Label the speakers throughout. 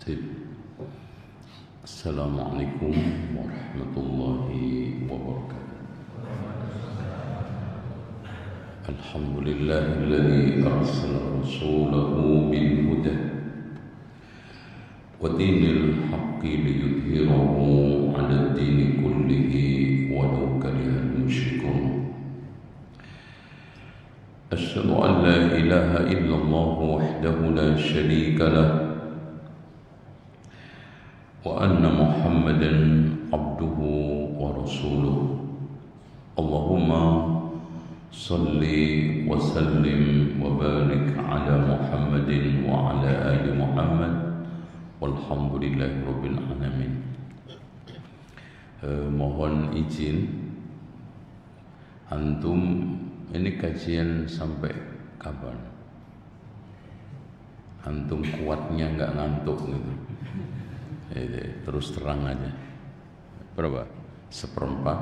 Speaker 1: طيب. السلام عليكم ورحمة الله وبركاته. الحمد لله الذي أرسل رسوله بالهدى ودين الحق ليظهره على الدين كله ولو كره المشركون. أشهد أن لا إله إلا الله وحده لا شريك له وأن محمدا عبده ورسوله. اللهم صل وسلم وبارك على محمد وعلى آل محمد والحمد لله رب العالمين. Mohon izin, antum ini kajian sampai kapan? Antum kuatnya nggak ngantuk gitu? Terus terang aja. Berapa? Seperempat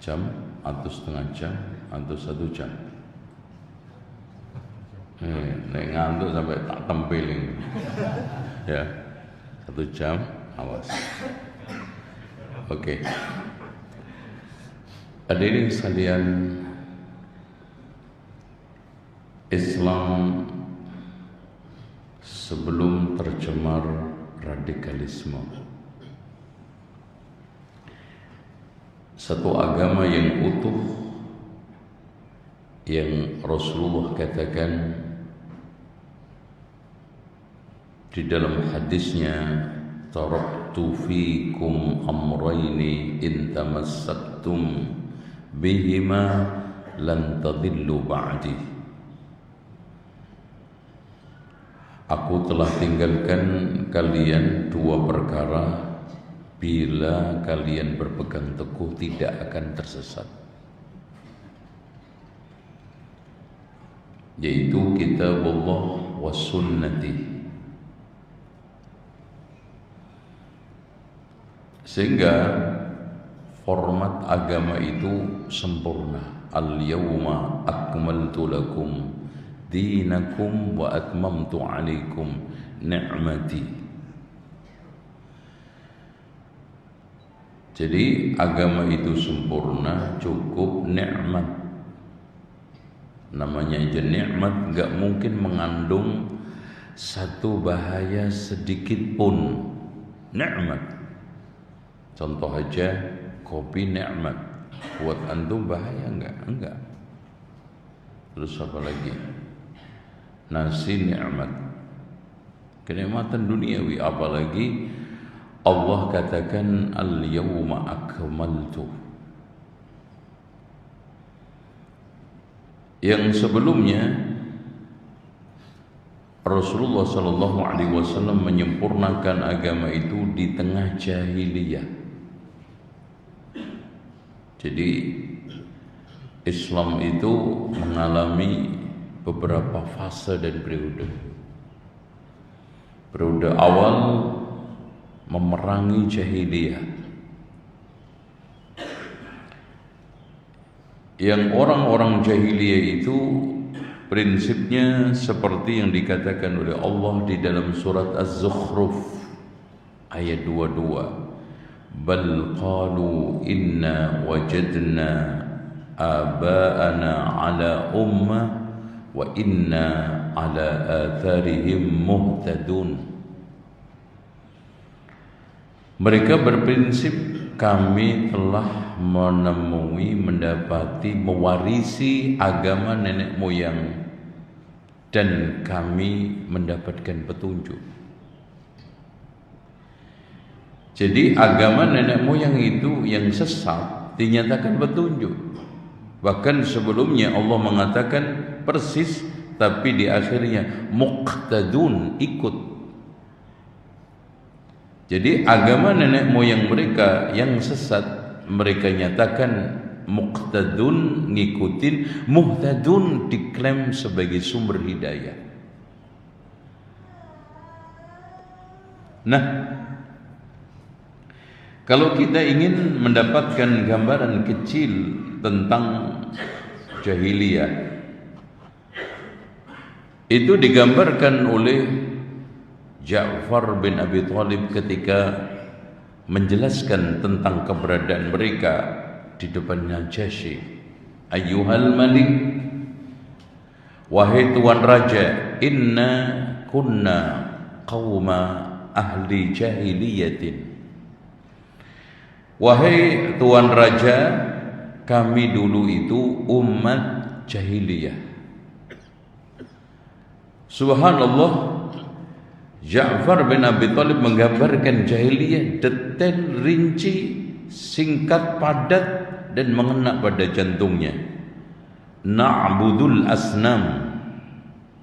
Speaker 1: jam atau setengah jam atau 1 jam? Nek ngantuk sampai tak tempeling. Ya, 1 jam, awas. Oke. Hadirin sekalian, Islam sebelum tercemar radikalisme, satu agama yang utuh, yang Rasulullah katakan di dalam hadisnya, taraktu fikum amrayni in tamassaktum bihima lan tadillu ba'di. Aku telah tinggalkan kalian 2 perkara, bila kalian berpegang teguh tidak akan tersesat, yaitu kitabullah wa sunnati. Sehingga format agama itu sempurna. Al-yawma akmaltu lakum dinakum wa atmamtu alaikum ni'mati. Jadi agama itu sempurna, cukup nikmat. Namanya aja nikmat, enggak mungkin mengandung satu bahaya sedikit pun. Nikmat. Contoh aja kopi nikmat. Buat antum bahaya enggak? Enggak. Terus apa lagi? Nasi nikmat, kenikmatan duniawi. Apalagi Allah katakan al-yawma akmaltu. Yang sebelumnya Rasulullah SAW menyempurnakan agama itu di tengah jahiliyah. Jadi Islam itu mengalami beberapa fase dan periode. Periode awal memerangi jahiliyah, yang orang-orang jahiliyah itu prinsipnya seperti yang dikatakan oleh Allah di dalam surat Az-Zukhruf ayat 22, bal qalu inna wajadna aba'ana ala ummah wa inna ala atharihim muhtadun. Mereka berprinsip, kami telah menemui, mendapati, mewarisi agama nenek moyang dan kami mendapatkan petunjuk. Jadi agama nenek moyang itu yang sesat dinyatakan petunjuk. Bahkan sebelumnya Allah mengatakan persis, tapi di akhirnya muqtadun, ikut. Jadi agama nenek moyang mereka yang sesat, mereka nyatakan muqtadun, ngikutin. Muhtadun diklaim sebagai sumber hidayah. Nah, kalau kita ingin mendapatkan gambaran kecil tentang jahiliyah, itu digambarkan oleh Ja'far bin Abi Thalib ketika menjelaskan tentang keberadaan mereka di depan Najasyi. Ayyuhal malik, wahai tuan raja, inna kunna qauma ahli jahiliyatin. Wahai tuan raja, kami dulu itu umat jahiliyah. Subhanallah, Ja'far bin Abi Thalib menggambarkan jahiliyah detail, rinci, singkat, padat, dan mengena pada jantungnya. Na'budul asnam,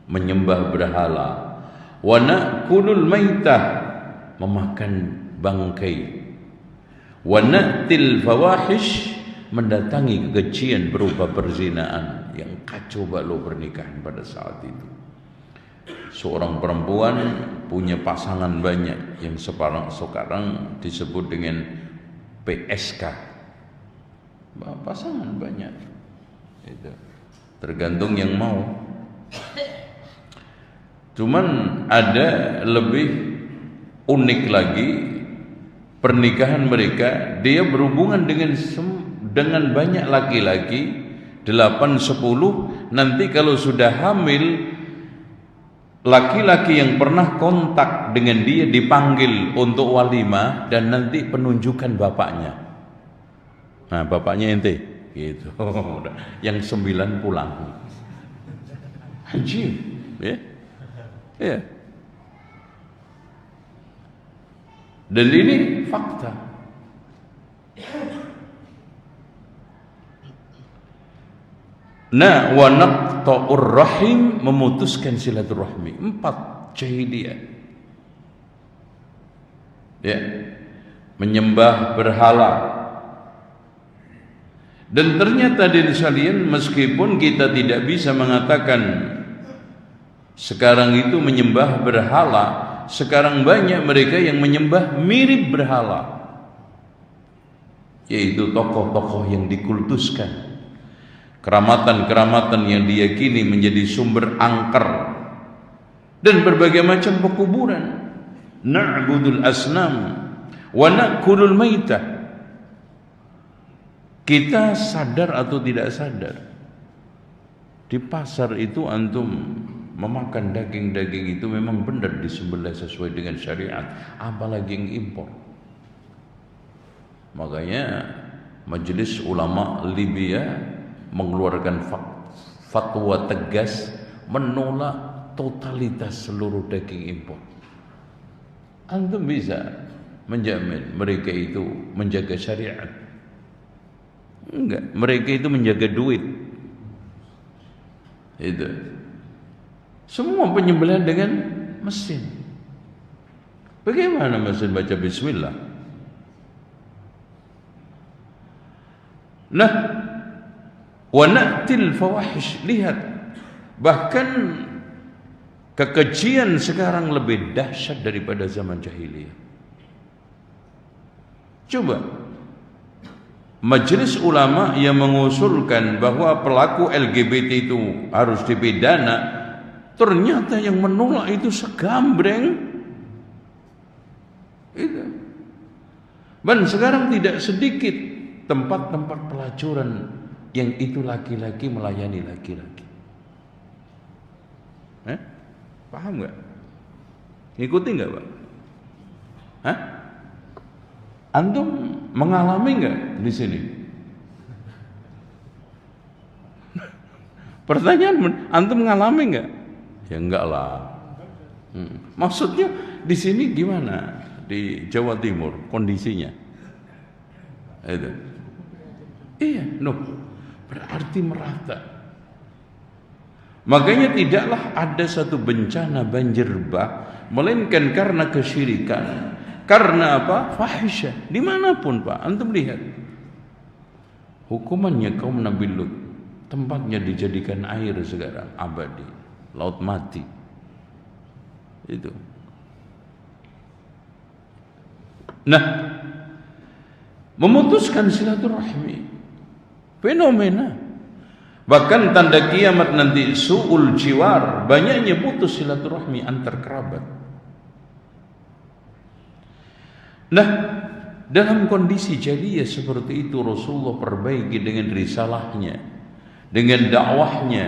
Speaker 1: menyembah berhala. Wa na'kulul maitah, memakan bangkai. Wa na'til fawahish, mendatangi kekejian berupa perzinaan. Yang kacau balau pernikahan pada saat itu. Seorang perempuan punya pasangan banyak, yang sekarang disebut dengan PSK. Pasangan banyak, itu tergantung yang mau. Cuman ada lebih unik lagi pernikahan mereka. Dia berhubungan dengan banyak laki-laki, 8-10. Nanti kalau sudah hamil, laki-laki yang pernah kontak dengan dia dipanggil untuk walimah dan nanti penunjukan bapaknya. Nah, bapaknya ente, gitu. Yang 9 pulang. Anjir, ya. Ya. Dan ini fakta. Nah, wa naqta'ur rahim, memutuskan silaturahmi. 4 jahiliyah. Ya. Menyembah berhala. Dan ternyata dari sekalian, meskipun kita tidak bisa mengatakan sekarang itu menyembah berhala, sekarang banyak mereka yang menyembah mirip berhala, yaitu tokoh-tokoh yang dikultuskan, keramatan-keramatan yang diyakini menjadi sumber angker, dan berbagai macam pekuburan. Na'budul asnam wa na'kulul maitah. Kita sadar atau tidak sadar, di pasar itu antum memakan daging-daging itu memang benar disembelih sesuai dengan syariat, apalagi yang impor. Makanya Majelis Ulama Libya mengeluarkan fatwa tegas menolak totalitas seluruh daging impor. Antum bisa menjamin mereka itu menjaga syariat? Enggak, mereka itu menjaga duit. Itu. Semua penyembelihan dengan mesin. Bagaimana mesin baca bismillah? Nah, wa na'til fawahish, lihat. Bahkan kekejian sekarang lebih dahsyat daripada zaman jahiliyah. Coba Majelis ulama yang mengusulkan bahwa pelaku LGBT itu harus dipidana, ternyata yang menolak itu segambreng itu. Dan sekarang tidak sedikit tempat-tempat pelacuran yang itu laki-laki melayani laki-laki. Paham nggak? Ngikuti nggak, Pak? Hah? Antum mengalami nggak di sini? Pertanyaan, antum mengalami nggak? Ya enggak lah. Maksudnya di sini gimana? Di Jawa Timur kondisinya? Itu. Iya, berarti merata. Makanya tidaklah ada satu bencana banjir bah, melainkan karena kesyirikan. Karena apa? Fahisyah. Dimanapun Pak, antum lihat. Hukumannya kaum Nabi Lut, tempatnya dijadikan air sekarang abadi, laut mati. Itu. Nah, memutuskan silaturahmi, fenomena. Bahkan tanda kiamat nanti su'ul jiwar, banyaknya putus silaturahmi antar kerabat. Nah, dalam kondisi jahiliyah seperti itu Rasulullah perbaiki dengan risalahnya, dengan dakwahnya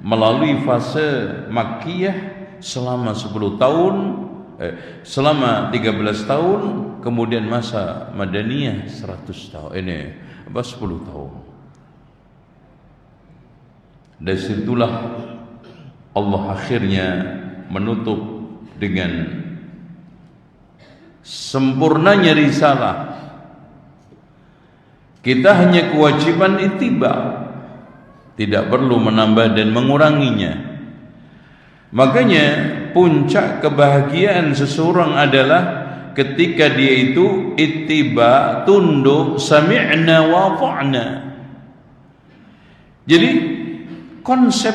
Speaker 1: melalui fase Makkiyah selama 10 tahun, selama 13 tahun, kemudian masa Madaniyah 100 tahun, 10 tahun. Dan situlah Allah akhirnya menutup dengan sempurnanya risalah. Kita hanya kewajiban ittiba, tidak perlu menambah dan menguranginya. Makanya puncak kebahagiaan seseorang adalah ketika dia itu ittiba, tunduk, sami'na wa ta'na. Jadi konsep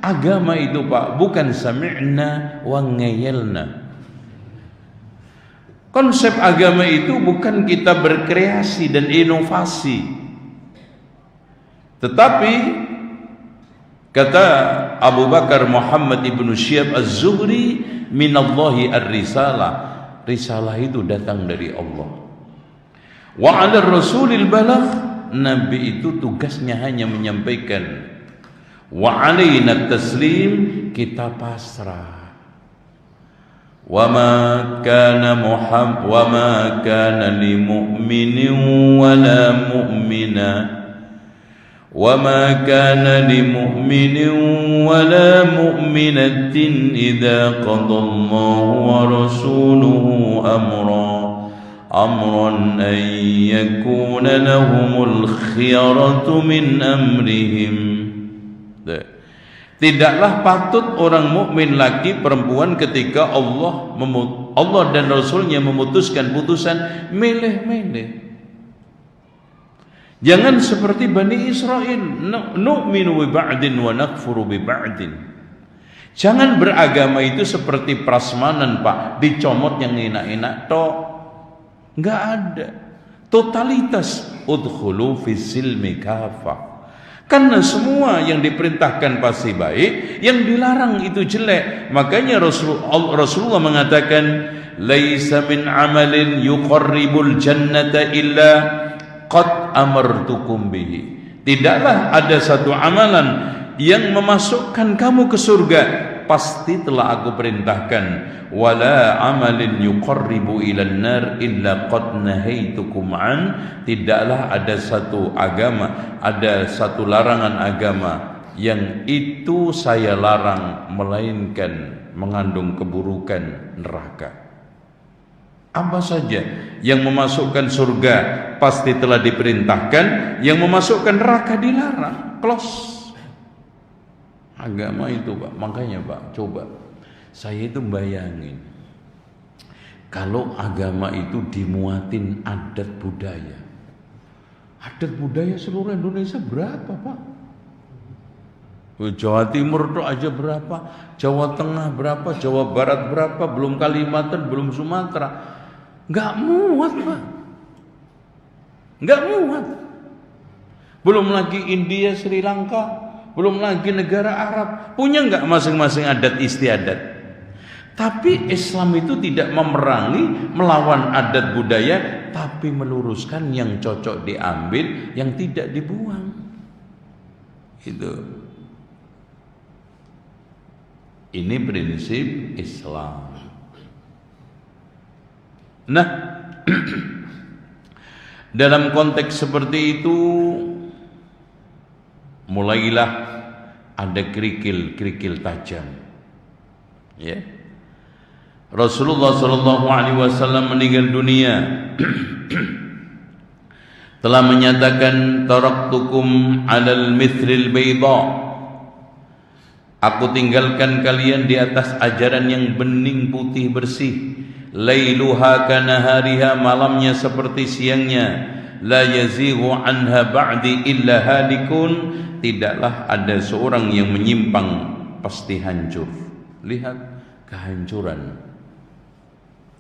Speaker 1: agama itu Pak bukan sami'na wa ngayalna. Konsep agama itu bukan kita berkreasi dan inovasi, tetapi kata Abu Bakar Muhammad ibnu Syihab Az-Zuhri, minallahi ar-risalah. Risalah itu datang dari Allah. Wa 'ala rasulil balagh, nabi itu tugasnya hanya menyampaikan. Wa 'alaina taslim, kita pasrah. Wa ma kana li mu'minin wa la mu'mina وما كان لمؤمن ولا مؤمنة إذا قضى الله ورسوله أمرا أن يكون لهم الخيرة من أمرهم. Tidaklah patut orang mukmin laki perempuan ketika Allah dan Rasulnya memutuskan putusan milih-milih. Jangan seperti Bani Israel, nu'minu bi ba'din wa nakfuru bi ba'din. Jangan beragama itu seperti prasmanan Pak, dicomot yang enak-enak tok. Enggak ada. Totalitas udkhulu fis silmi kafah. Karena semua yang diperintahkan pasti baik, yang dilarang itu jelek. Makanya Rasulullah mengatakan, laisa min amalin yuqarribul jannata illa qad amartukum bihi. Tidaklah ada satu amalan yang memasukkan kamu ke surga, pasti telah aku perintahkan. Wala amalin yuqarribu ilan nar illa qad nahaitukum an. Tidaklah ada satu agama, ada satu larangan agama yang itu saya larang, melainkan mengandung keburukan neraka. Apa saja yang memasukkan surga pasti telah diperintahkan, yang memasukkan neraka dilarang. Close. Agama itu Pak. Makanya Pak, coba saya itu bayangin kalau agama itu dimuatin adat budaya. Adat budaya seluruh Indonesia berapa Pak? Jawa Timur itu aja berapa, Jawa Tengah berapa, Jawa Barat berapa, belum Kalimantan, belum Sumatera. Nggak muat Pak, nggak muat. Belum lagi India, Sri Lanka, belum lagi negara Arab. Punya nggak masing-masing adat istiadat? Tapi Islam itu tidak memerangi, melawan adat budaya, tapi meluruskan yang cocok diambil, yang tidak dibuang. Itu. Ini prinsip Islam. Nah, dalam konteks seperti itu mulailah ada kerikil-kerikil tajam. Ya. Rasulullah sallallahu alaihi wasallam meninggal dunia telah menyatakan taraktukum 'alal mithlil bayda. Aku tinggalkan kalian di atas ajaran yang bening putih bersih. Lailuha kanahariha, malamnya seperti siangnya. La yazighu anha ba'di illa halikun. Tidaklah ada seorang yang menyimpang, pasti hancur. Lihat kehancuran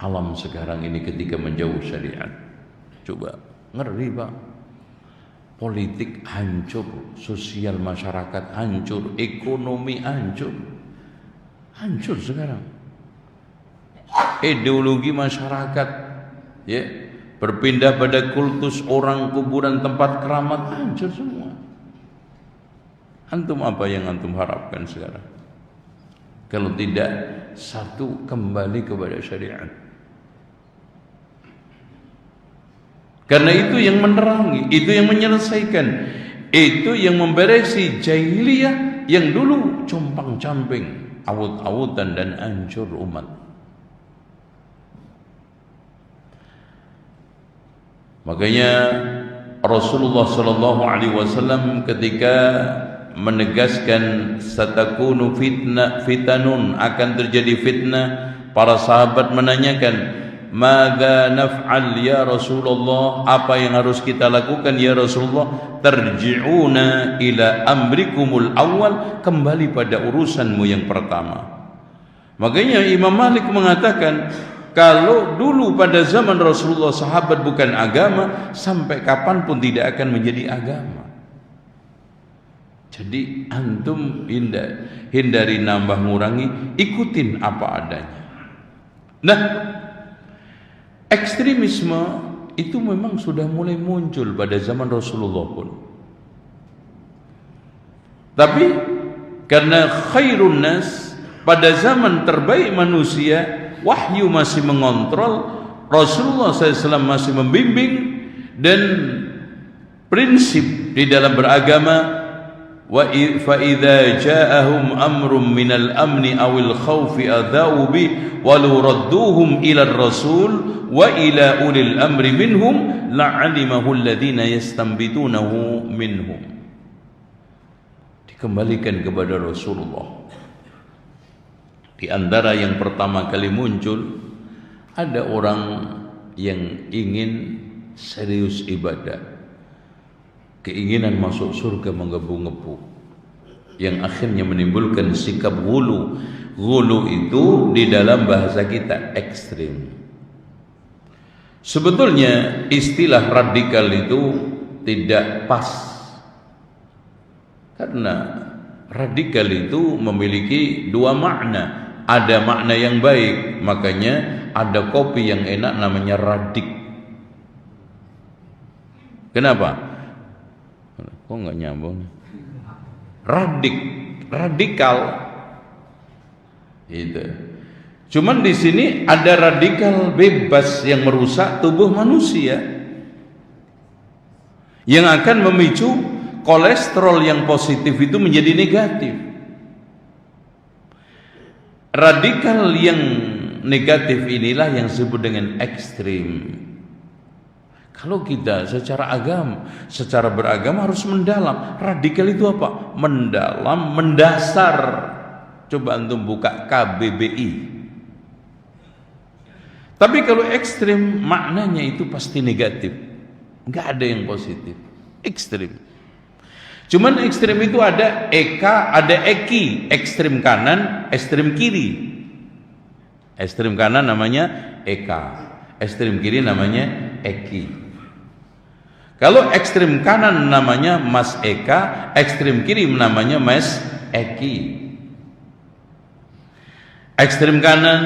Speaker 1: alam sekarang ini ketika menjauh syariat. Coba, ngeri Pak. Politik hancur, sosial masyarakat hancur, ekonomi hancur. Hancur sekarang. Ideologi masyarakat ya, berpindah pada kultus orang, kuburan, tempat keramat, hancur semua. Antum apa yang antum harapkan sekarang? Kalau tidak satu, kembali kepada syariat. Karena itu yang menerangi, itu yang menyelesaikan, itu yang memberesi jahiliyah yang dulu compang-camping, awut-awutan dan hancur umat. Makanya Rasulullah sallallahu alaihi wasallam ketika menegaskan satakunu fitanun, akan terjadi fitnah, para sahabat menanyakan, "Madza naf'al ya Rasulullah?" Apa yang harus kita lakukan ya Rasulullah? "Tarji'una ila amrikumul awal." Kembali pada urusanmu yang pertama. Makanya Imam Malik mengatakan, kalau dulu pada zaman Rasulullah sahabat bukan agama, sampai kapanpun tidak akan menjadi agama. Jadi antum hindari nambah ngurangi, ikutin apa adanya. Nah, ekstremisme itu memang sudah mulai muncul pada zaman Rasulullah pun. Tapi karena khairun nas, pada zaman terbaik manusia, wahyu masih mengontrol, Rasulullah SAW masih membimbing, dan prinsip di dalam beragama, fa idza ja'ahum amrun minal amni awil khaufi adzau bi walau radduhum ila rasul wa ila ulil amri minhum la'alimahu alladhina yastanbitunahu minhum. Dikembalikan kepada Rasulullah. Di antara yang pertama kali muncul, ada orang yang ingin serius ibadah, keinginan masuk surga menggebu-gebu, yang akhirnya menimbulkan sikap ghulu. Ghulu itu di dalam bahasa kita ekstrim. Sebetulnya istilah radikal itu tidak pas, karena radikal itu memiliki dua makna. Ada makna yang baik, makanya ada kopi yang enak namanya radik. Kenapa? Kok nggak nyambung? Radikal itu. Cuman di sini ada radikal bebas yang merusak tubuh manusia, yang akan memicu kolesterol yang positif itu menjadi negatif. Radikal yang negatif inilah yang disebut dengan ekstrim. Kalau kita secara agama, secara beragama harus mendalam. Radikal itu apa? Mendalam, mendasar. Coba antum buka KBBI. Tapi kalau ekstrim maknanya itu pasti negatif. Enggak ada yang positif. Ekstrim. Cuman ekstrim itu ada eka, ada eki. Ekstrim kanan, ekstrim kiri. Ekstrim kanan namanya eka, ekstrim kiri namanya eki. Kalau ekstrim kanan namanya Mas Eka, ekstrim kiri namanya Mas Eki. Ekstrim kanan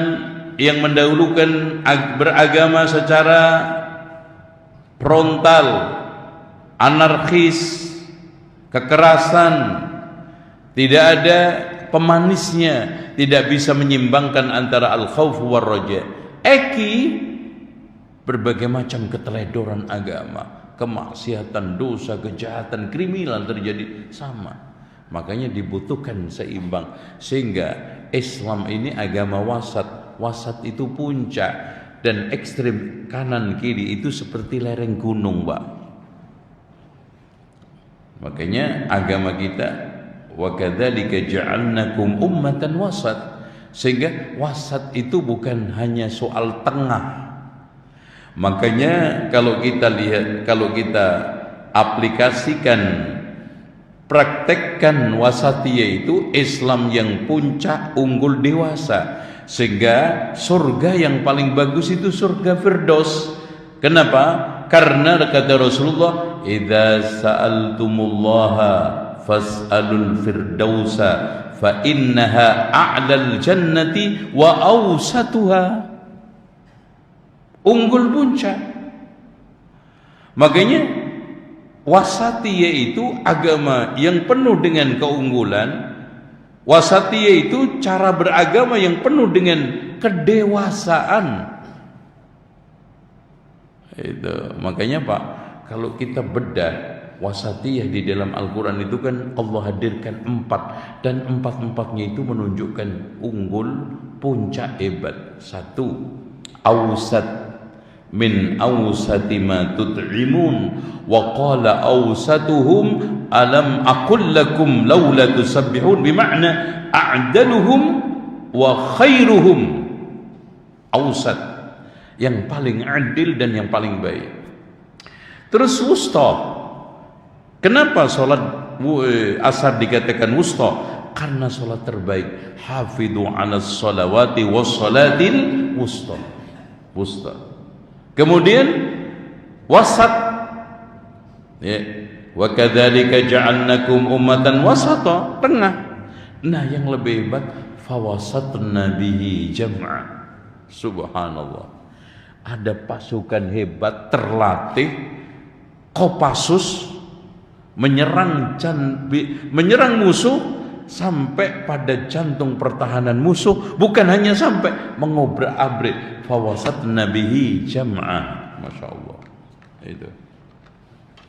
Speaker 1: yang mendahulukan beragama secara frontal, anarkis, kekerasan, tidak ada pemanisnya, tidak bisa menyimbangkan antara al-khauf war raja. Eki, berbagai macam keteledoran agama, kemaksiatan, dosa, kejahatan, kriminal terjadi sama. Makanya dibutuhkan seimbang, sehingga Islam ini agama wasat. Wasat itu puncak, dan ekstrim kanan kiri itu seperti lereng gunung, Pak. Makanya agama kita, wa kadzalika ja'alnakum ummatan wasat, sehingga wasat itu bukan hanya soal tengah. Makanya kalau kita lihat, kalau kita aplikasikan, praktekkan wasatiyah itu Islam yang puncak, unggul, dewasa, sehingga surga yang paling bagus itu surga Firdaus. Kenapa? Karena kata Rasulullah, idza sa'altumullaha fas'alul firdausa fa innaha a'lal jannati wa awsatuha. unggul puncak. Makanya wasatiyah itu agama yang penuh dengan keunggulan. Wasatiyah itu cara beragama yang penuh dengan kedewasaan. Itu makanya Pak, kalau kita bedah wasatiyah di dalam Al-Quran itu kan Allah hadirkan 4, dan 4-4-nya itu menunjukkan unggul, puncak, hebat. 1, awsat min awsati ma tut'imun wa qala awsatuhum alam aqul lakum laula tusabbihun, bima'na a'daluhum wa khairuhum. Awsat, yang paling adil dan yang paling baik. Terus wusta. Kenapa sholat asar dikatakan wusta? Karena sholat terbaik. Hafidhu 'alas sholawati was sholatil wusta. Wusta. Kemudian wasat. Ya. Wa kadzalika ja'alnakum ummatan wasata, tengah. Nah, yang lebih hebat fawasatna bihi jam'a. Subhanallah. Ada pasukan hebat terlatih, Kopassus, menyerang musuh sampai pada jantung pertahanan musuh, bukan hanya sampai mengobrak-abrik. Fawasatna bihi jam'ah. Masya Allah.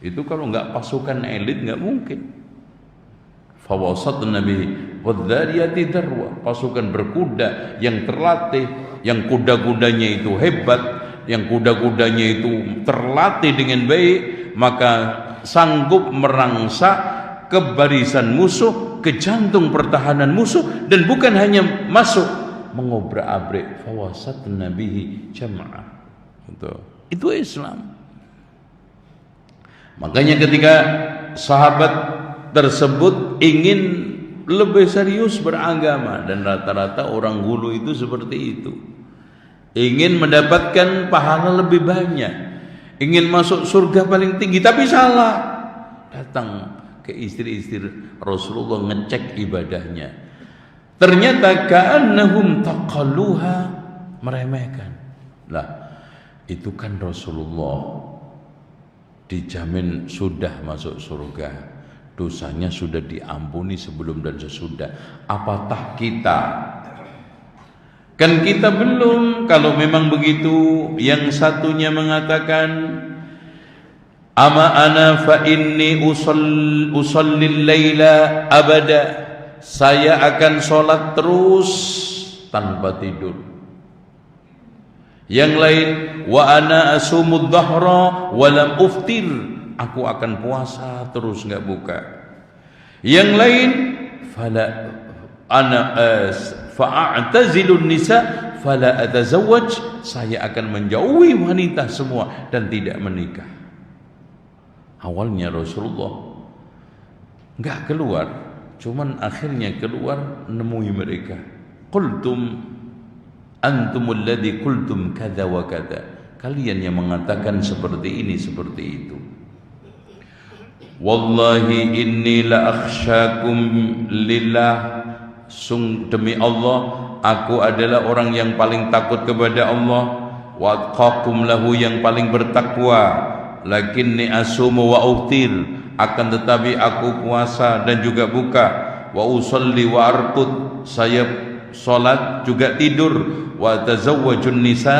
Speaker 1: Itu kalau nggak pasukan elit nggak mungkin. Fawasatna bihi wadhariyati darwa, pasukan berkuda yang terlatih, yang kuda-kudanya itu hebat, yang kuda-kudanya itu terlatih dengan baik, maka sanggup merangsak ke barisan musuh, ke jantung pertahanan musuh, dan bukan hanya masuk, mengobrak-abrik. Fawasatna bihi jam'ah. Itu Islam. Makanya ketika sahabat tersebut ingin lebih serius beragama, dan rata-rata orang hulu itu seperti itu, ingin mendapatkan pahala lebih banyak, ingin masuk surga paling tinggi, tapi salah. Datang ke istri-istri Rasulullah ngecek ibadahnya, ternyata ka'annahum taqalluha, meremehkan. Lah, itu kan Rasulullah dijamin sudah masuk surga, dosanya sudah diampuni sebelum dan sesudah. Apatah kita? Kan kita belum. Kalau memang begitu, yang satunya mengatakan, ama ana fa inni usallil laila abada, saya akan sholat terus tanpa tidur. Yang lain, wa ana asumud dhahra wa lam uftir, aku akan puasa terus enggak buka. Yang lain, fala ana fa'tazilun nisa fala atazawwaj, saya akan menjauhi wanita semua dan tidak menikah. Awalnya Rasulullah enggak keluar, cuman akhirnya keluar nemui mereka. Qultum antumul ladzi qultum kadza wa kadza, kalian yang mengatakan seperti ini seperti itu. Wallahi inni la akhsyakum lillah, demi Allah aku adalah orang yang paling takut kepada Allah. Wa atqakum lahu, yang paling bertakwa. Lakinni asumu wa uftir, akan tetapi aku puasa dan juga buka. Wa usalli wa arqud, saya salat juga tidur. Wa tazawwajun nisa,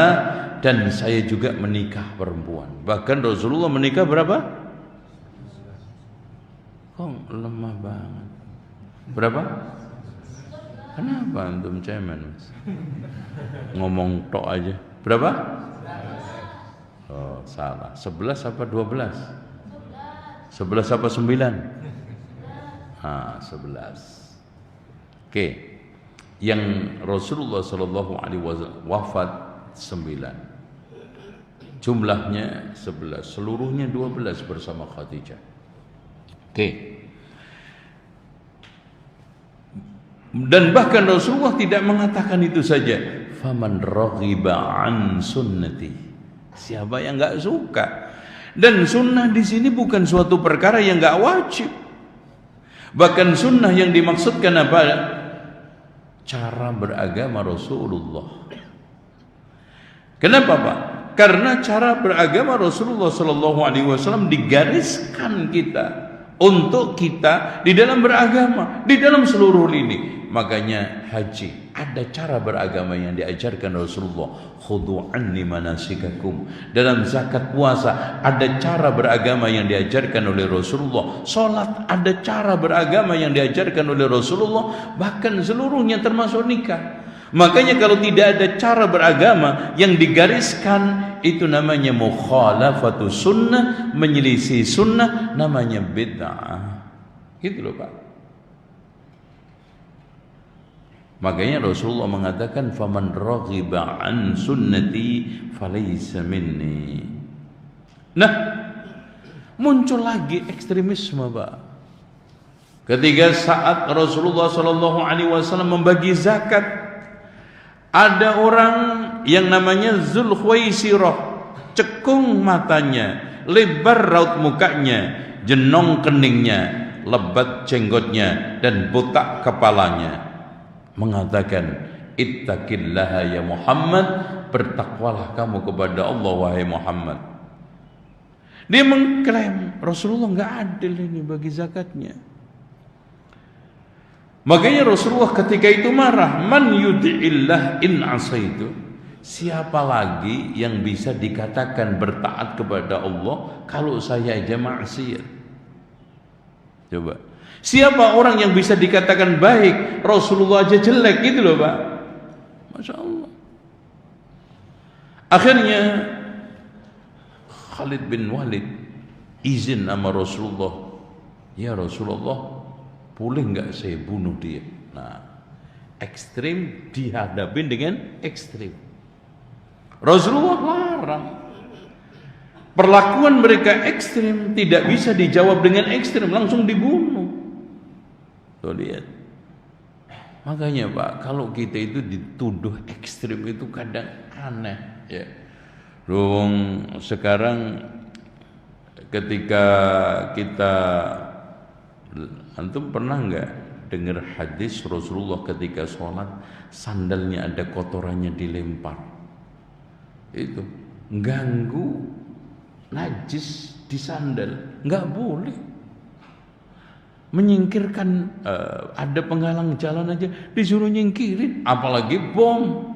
Speaker 1: dan saya juga menikah perempuan. Bahkan Rasulullah menikah berapa? Kok lemah banget. Berapa? Kenapa antum cemen, Mas? Ngomong tok aja. Berapa? Oh, salah. 11 apa 12? 11 apa 9? 11. Oke. Yang Rasulullah sallallahu alaihi wasallam wafat 9. Jumlahnya 11, seluruhnya 12 bersama Khadijah. Oke. Dan bahkan Rasulullah tidak mengatakan itu saja. Faman raghiba an sunnati, siapa yang enggak suka. Dan sunnah di sini bukan suatu perkara yang enggak wajib. Bahkan sunnah yang dimaksudkan apa? Cara beragama Rasulullah. Kenapa Pak? Karena cara beragama Rasulullah Sallallahu Alaihi Wasallam digariskan kita untuk kita di dalam beragama, di dalam seluruh lini. Makanya haji ada cara beragama yang diajarkan Rasulullah. Khudhu anni manasikakum. Dalam zakat puasa ada cara beragama yang diajarkan oleh Rasulullah. Salat ada cara beragama yang diajarkan oleh Rasulullah, bahkan seluruhnya termasuk nikah. Makanya kalau tidak ada cara beragama yang digariskan, itu namanya mukhalafatu sunnah, menyelisih sunnah, namanya bid'ah. Gitu loh Pak. Makanya Rasulullah mengatakan, faman raghiba an sunnati falaysa minni. Nah, muncul lagi ekstremisme Pak. Ketika saat Rasulullah Shallallahu Alaihi Wasallam membagi zakat, ada orang yang namanya Zulkhuwaisirah, cekung matanya, lebar raut mukanya, jenong keningnya, lebat jenggotnya, dan botak kepalanya, mengatakan, ittaqillaha ya Muhammad, bertakwalah kamu kepada Allah wahai Muhammad. Dia mengklaim Rasulullah nggak adil ini bagi zakatnya. Makanya Rasulullah ketika itu marah, man yud'illah in asaitu. Siapa lagi yang bisa dikatakan bertaat kepada Allah kalau saya aja maksiat? Coba. Siapa orang yang bisa dikatakan baik, Rasulullah aja jelek, gitu loh Pak. Masya Allah. Akhirnya Khalid bin Walid izin sama Rasulullah, ya Rasulullah, boleh nggak saya bunuh dia? Nah, ekstrim dihadapin dengan ekstrim. Rasulullah larang. Perlakuan mereka ekstrim, tidak bisa dijawab dengan ekstrim, langsung dibunuh. Tuh lihat. Makanya Pak, kalau kita itu dituduh ekstrim itu kadang aneh ya. Dong sekarang ketika kita, antum pernah nggak dengar hadis Rasulullah ketika sholat sandalnya ada kotorannya dilempar? Itu ganggu najis di sandal, nggak boleh. Menyingkirkan ada penghalang jalan aja disuruh nyingkirin, apalagi bom.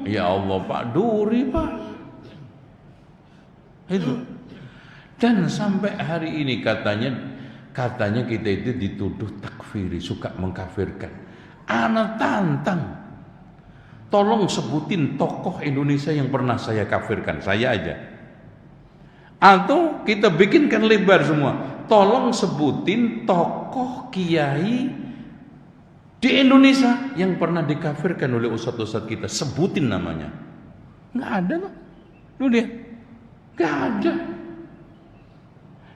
Speaker 1: Ya Allah Pak, duri Pak. Itu. Dan sampai hari ini katanya kita itu dituduh takfiri, suka mengkafirkan. Ana tantang, tolong sebutin tokoh Indonesia yang pernah saya kafirkan, saya aja. Atau kita bikinkan lebar semua, tolong sebutin tokoh kiai di Indonesia yang pernah dikafirkan oleh ustadz-ustadz kita, sebutin namanya. Nggak ada Pak. Lu lihat, nggak ada.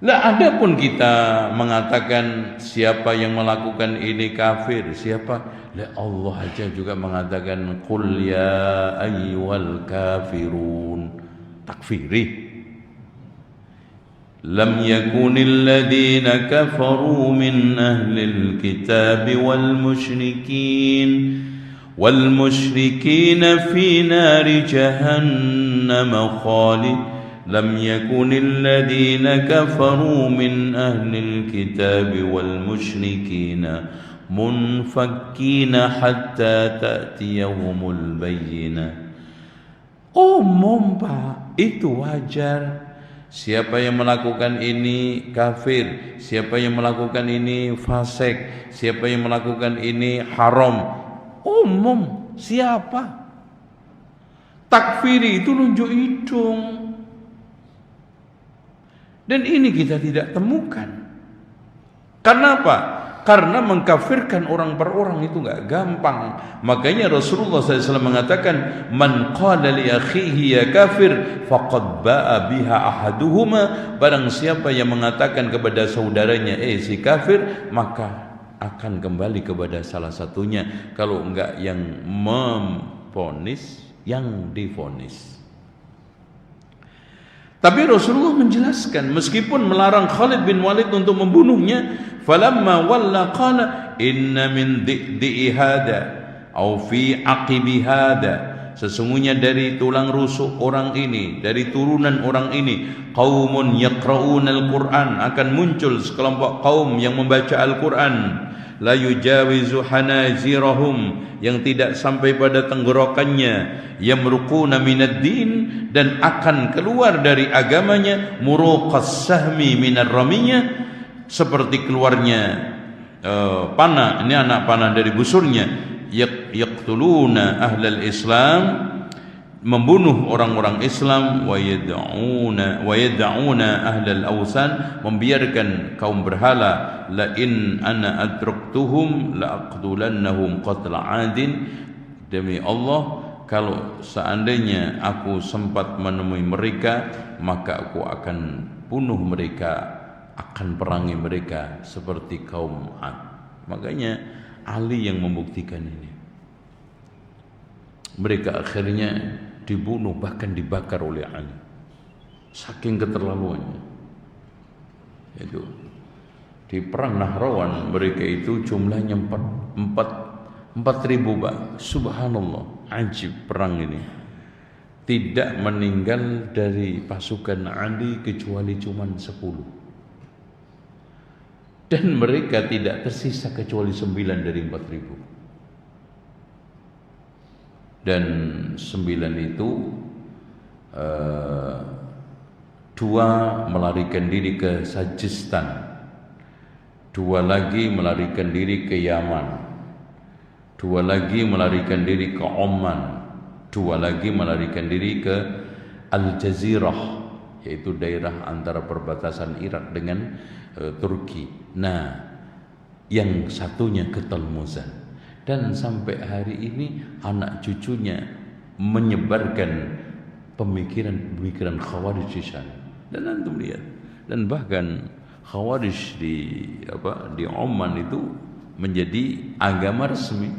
Speaker 1: Lah ada pun kita mengatakan siapa yang melakukan ini kafir, siapa? Lah Allah aja juga mengatakan qul ya ayyuhal kafirun, takfiri. Lam yakunil ladzina kafaru min ahlil kitab wal musyrikin fi nari jahannam khalid. لم يكن الذين كفروا من أهل الكتاب والمشركين منفكين حتى تأتيهم البينة. Umum Pak, itu wajar. Siapa yang melakukan ini kafir, siapa yang melakukan ini fasik, siapa yang melakukan ini haram. Umum, siapa? Takfiri itu nunjuk hidung. Dan ini kita tidak temukan. Karena apa? Karena mengkafirkan orang per orang itu enggak gampang. Makanya Rasulullah SAW mengatakan, man qala li akhihi ya kafir faqad ba'a biha ahaduhuma. Barang siapa yang mengatakan kepada saudaranya si kafir, maka akan kembali kepada salah satunya. Kalau enggak yang memvonis, yang divonis. Tapi Rasulullah menjelaskan, meskipun melarang Khalid bin Walid untuk membunuhnya, falamma walla qala inna min di'i hada au fi aqibi hada sesungguhnya dari tulang rusuk orang ini, dari turunan orang ini, qaumun yaqra'unal Qur'an, akan muncul sekelompok kaum yang membaca Al-Qur'an, la yujawizu hanazirahum, yang tidak sampai pada tenggorokannya, yamruquna minad din, dan akan keluar dari agamanya, muruqas sahmi minar ramiyah, seperti keluarnya panah, ini anak panah dari busurnya, yaqtuluna ahlal Islam, membunuh orang-orang Islam, wa yad'una ahlal awsan, membiarkan kaum berhala, la in ana adraktuhum la aqtulannahum qatla adin, demi Allah kalau seandainya aku sempat menemui mereka maka aku akan bunuh mereka, akan perangi mereka seperti kaum Ad. Makanya Ali yang membuktikan ini. Mereka akhirnya dibunuh, bahkan dibakar oleh Ali, saking keterlaluannya. Itu di perang Nahrawan mereka itu jumlahnya 4.000 Pak. Subhanallah, ajib perang ini. Tidak meninggal dari pasukan Ali kecuali cuma 10. Dan mereka tidak tersisa kecuali 9 dari 4.000. Dan 9 itu 2 melarikan diri ke Sajistan, 2 lagi melarikan diri ke Yaman, 2 lagi melarikan diri ke Oman, 2 lagi melarikan diri ke Al-Jazirah, yaitu daerah antara perbatasan Irak dengan Turki. Nah, yang satunya ke Talmuzan. Dan sampai hari ini anak cucunya menyebarkan pemikiran-pemikiran Khawarij di sana. Dan antum lihat, dan bahkan Khawarij di Oman itu menjadi agama resmi.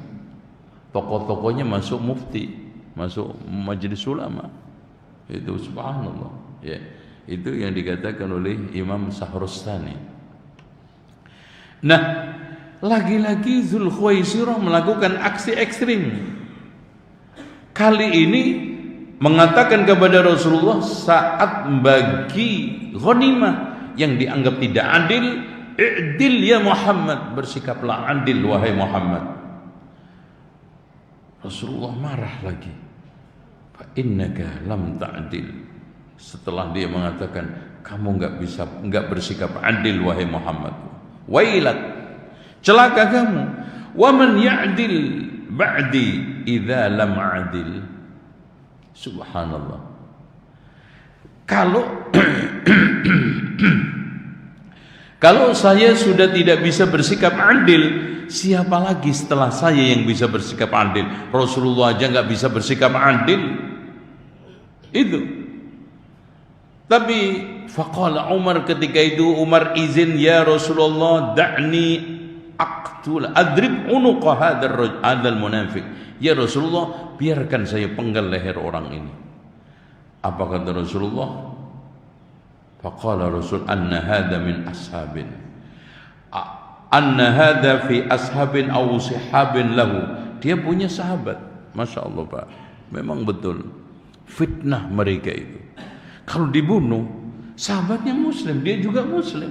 Speaker 1: Tokoh-tokohnya masuk mufti, masuk majelis ulama. Itu subhanallah. Ya, itu yang dikatakan oleh Imam Sahrustani. Nah, lagi-lagi Dzulkhuwaisirah melakukan aksi ekstrim. Kali ini mengatakan kepada Rasulullah saat bagi ghanimah yang dianggap tidak adil, "I'dil ya Muhammad," bersikaplah adil wahai Muhammad. Rasulullah marah lagi. Fa innaka lam ta'dil. Setelah dia mengatakan kamu enggak bersikap adil wahai Muhammad. Wailak, celaka kamu. Wa man ya'dil ba'di idza lam adil. Subhanallah. Kalau saya sudah tidak bisa bersikap adil, siapa lagi setelah saya yang bisa bersikap adil? Rasulullah aja nggak bisa bersikap adil. Itu. Tapi faqala Umar, ketika itu Umar izin, ya Rasulullah da'ni aqtul adrib unuqa hadzal munafiq. Ya Rasulullah, biarkan saya penggal leher orang ini. Apa kata Rasulullah? Faqala Rasul anna hadza min ashabin, anna hadza fi ashabin aw sihabin lahu. Dia punya sahabat. Masya Allah Pak, memang betul fitnah mereka itu. Kalau dibunuh, sahabatnya muslim, dia juga muslim,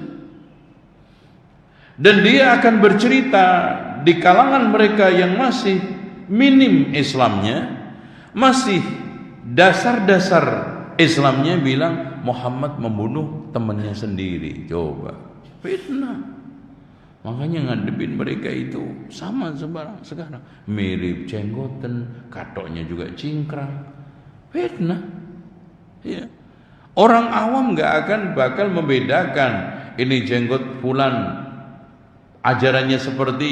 Speaker 1: dan dia akan bercerita di kalangan mereka yang masih minim Islamnya, masih dasar-dasar Islamnya, bilang Muhammad membunuh temannya sendiri. Coba fitnah. Makanya ngadepin mereka itu sama sekarang, mirip jenggoten, katoknya juga cingkrang. Fitnah. Ya. Orang awam bakal membedakan ini jenggot fulan ajarannya seperti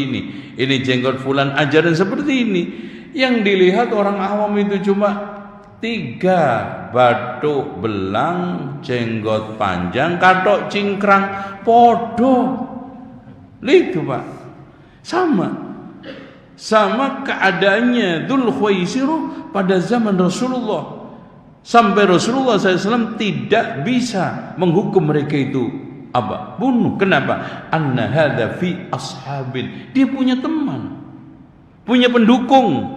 Speaker 1: ini jenggot fulan ajaran seperti ini. Yang dilihat orang awam itu cuma 3, batuk belang, jenggot panjang, katok cingkrang, podo. Itu Pak, sama keadaannya Dzulkhuwaisirah pada zaman Rasulullah. Sampai Rasulullah SAW tidak bisa menghukum mereka itu bunuh. Kenapa? Anna hadza fi ashabin. Dia punya teman, punya pendukung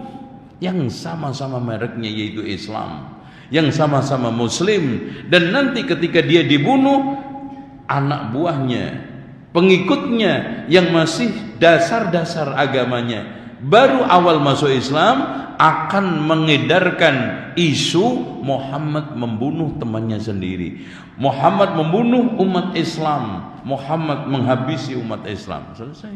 Speaker 1: yang sama-sama mereknya yaitu Islam, yang sama-sama muslim, dan nanti ketika dia dibunuh, anak buahnya, pengikutnya yang masih dasar-dasar agamanya baru awal masuk Islam akan mengedarkan isu Muhammad membunuh temannya sendiri, Muhammad membunuh umat Islam, Muhammad menghabisi umat Islam. Selesai.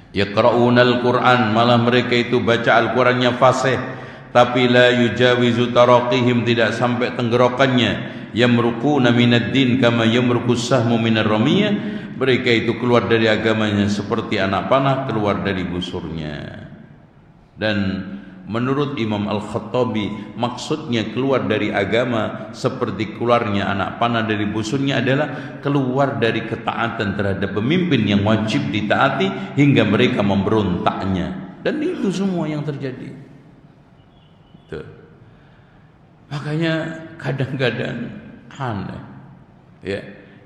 Speaker 1: Yaqra'unal Qur'an, malah mereka itu baca Al-Qur'annya fasih, tapi la yujawizu taraqihim, tidak sampai tenggorokannya. Yamruquna minad din kama yamruqus sahmu minar ramiyah, mereka itu keluar dari agamanya seperti anak panah keluar dari busurnya. Dan menurut Imam Al-Khattabi, maksudnya keluar dari agama seperti keluarnya anak panah dari busurnya adalah keluar dari ketaatan terhadap pemimpin yang wajib ditaati hingga mereka memberontaknya. Dan itu semua yang terjadi. Tuh. Makanya kadang-kadang aneh, ya,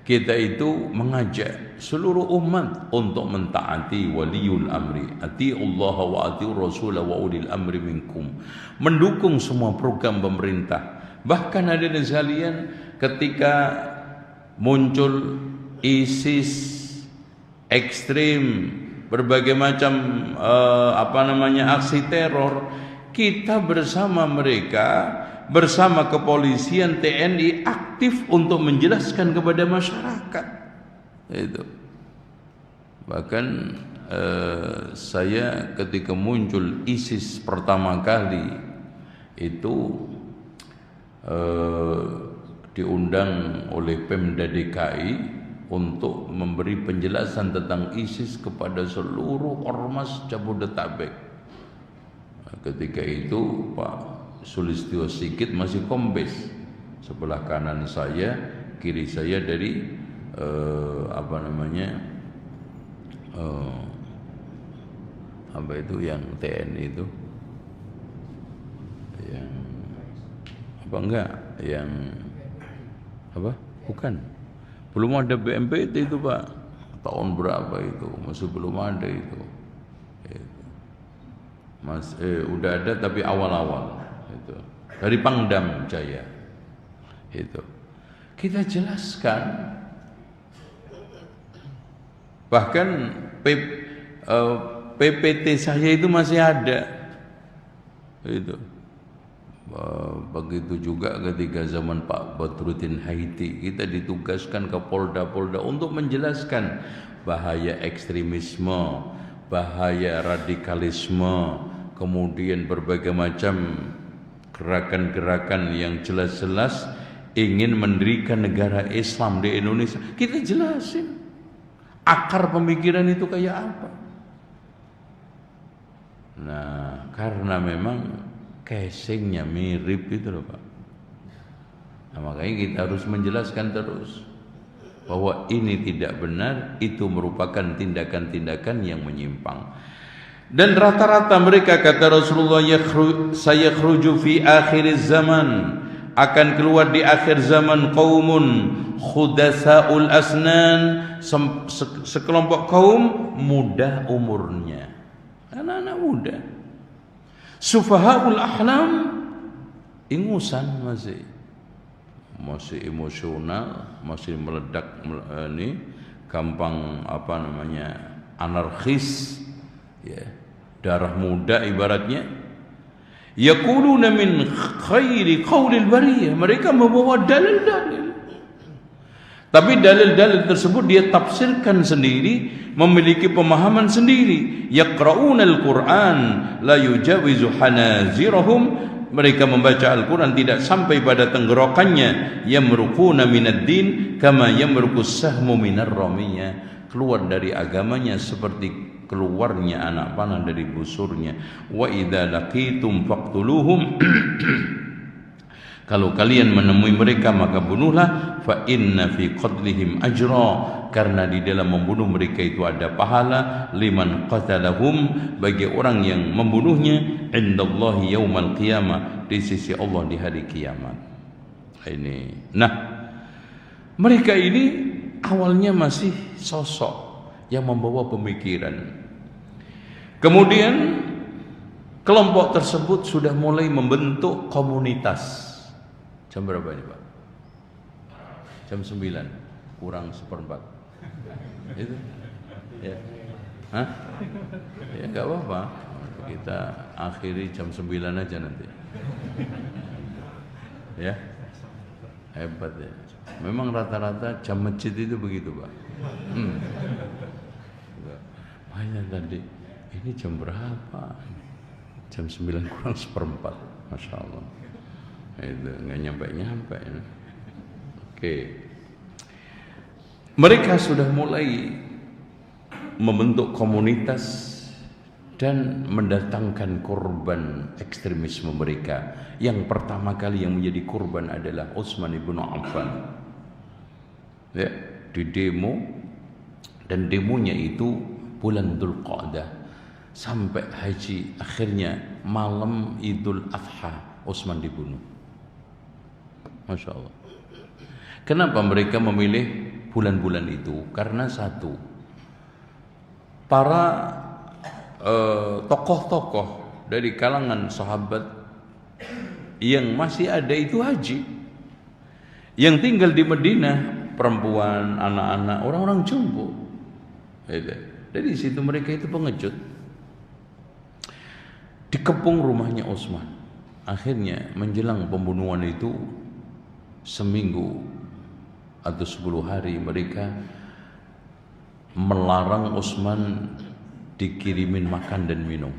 Speaker 1: kita itu mengajak seluruh umat untuk mentaati waliul amri, atiullah wa atiur rasul wa ulil amri minkum, mendukung semua program pemerintah. Bahkan hadirin sekalian, ketika muncul ISIS ekstrim, berbagai macam aksi teror, kita bersama mereka, bersama kepolisian, TNI aktif untuk menjelaskan kepada masyarakat. Itu. Bahkan saya ketika muncul ISIS pertama kali itu diundang oleh Pemda DKI untuk memberi penjelasan tentang ISIS kepada seluruh ormas Jabodetabek. Ketika itu Pak Sulistyo Sigit masih kombes, sebelah kanan saya, kiri saya dari apa itu yang TNI itu, yang apa enggak, yang apa, bukan, belum ada BNPT itu Pak, tahun berapa itu, masih belum ada itu. Udah ada tapi awal-awal itu, dari Pangdam Jaya itu. Kita jelaskan, bahkan PPT saya itu masih ada itu. Begitu juga ketika zaman Pak Badruddin Haiti, kita ditugaskan ke Polda-Polda untuk menjelaskan bahaya ekstremisme, bahaya radikalisme, kemudian berbagai macam gerakan-gerakan yang jelas-jelas ingin mendirikan negara Islam di Indonesia. Kita jelasin akar pemikiran itu kayak apa. Nah, karena memang casingnya mirip itu loh Pak. Nah, makanya kita harus menjelaskan terus bahwa ini tidak benar, itu merupakan tindakan-tindakan yang menyimpang. Dan rata-rata mereka, kata Rasulullah, sayakhruju fi akhir zaman, akan keluar di akhir zaman qaumun khudasaul asnan, sekelompok kaum muda umurnya, anak-anak muda, sufahaul ahlam, ingusan, masih emosional, masih meledak, ini gampang anarkis, ya, darah muda ibaratnya. Yaquluna min khairi qaulil bariyah, mereka membawa dalil-dalil, tapi dalil-dalil tersebut dia tafsirkan sendiri, memiliki pemahaman sendiri. Yaqra'unal Qur'an la yujawizu hanazirahum, mereka membaca Al-Quran tidak sampai pada tenggorokannya. Yamruquna minad din kama yamruqus sahmu minar ramiyah, keluar dari agamanya seperti keluarnya anak panah dari busurnya. Wa idza laqitum faqtuluhum, kalau kalian menemui mereka maka bunuhlah. Fa inna fi qatlihim ajra, karena di dalam membunuh mereka itu ada pahala. Liman qatalahum, bagi orang yang membunuhnya. Indallahi yaumal qiyamah, di sisi Allah di hari kiamat. Ini. Nah, mereka ini awalnya masih sosok yang membawa pemikiran. Kemudian Kelompok tersebut sudah mulai membentuk komunitas. Jam berapa ini Pak? Jam 9 kurang 1/4. Itu ya. Hah? Ya nggak apa-apa. Kita akhiri jam 9 aja nanti. Ya. Hebat ya. Memang rata-rata jam masjid itu begitu Pak. Makanya tadi ini jam berapa? Jam 9 kurang 1/4. Masya Allah. Itu nggak nyampe ya. Oke. Mereka sudah mulai membentuk komunitas dan mendatangkan korban ekstremisme mereka. Yang pertama kali yang menjadi korban adalah Utsman ibn Affan. Ya, di demo, dan demonya itu bulan Dzulqa'dah sampai haji, akhirnya malam Idul Adha Utsman dibunuh. Masya Allah. Kenapa mereka memilih bulan-bulan itu? Karena satu, para tokoh-tokoh dari kalangan sahabat yang masih ada itu haji, yang tinggal di Madinah perempuan, anak-anak, orang-orang jumbo. Dari situ mereka itu pengejut. Dikepung rumahnya Utsman. Akhirnya menjelang pembunuhan itu seminggu atau 10 hari mereka melarang Utsman dikirimin makan dan minum.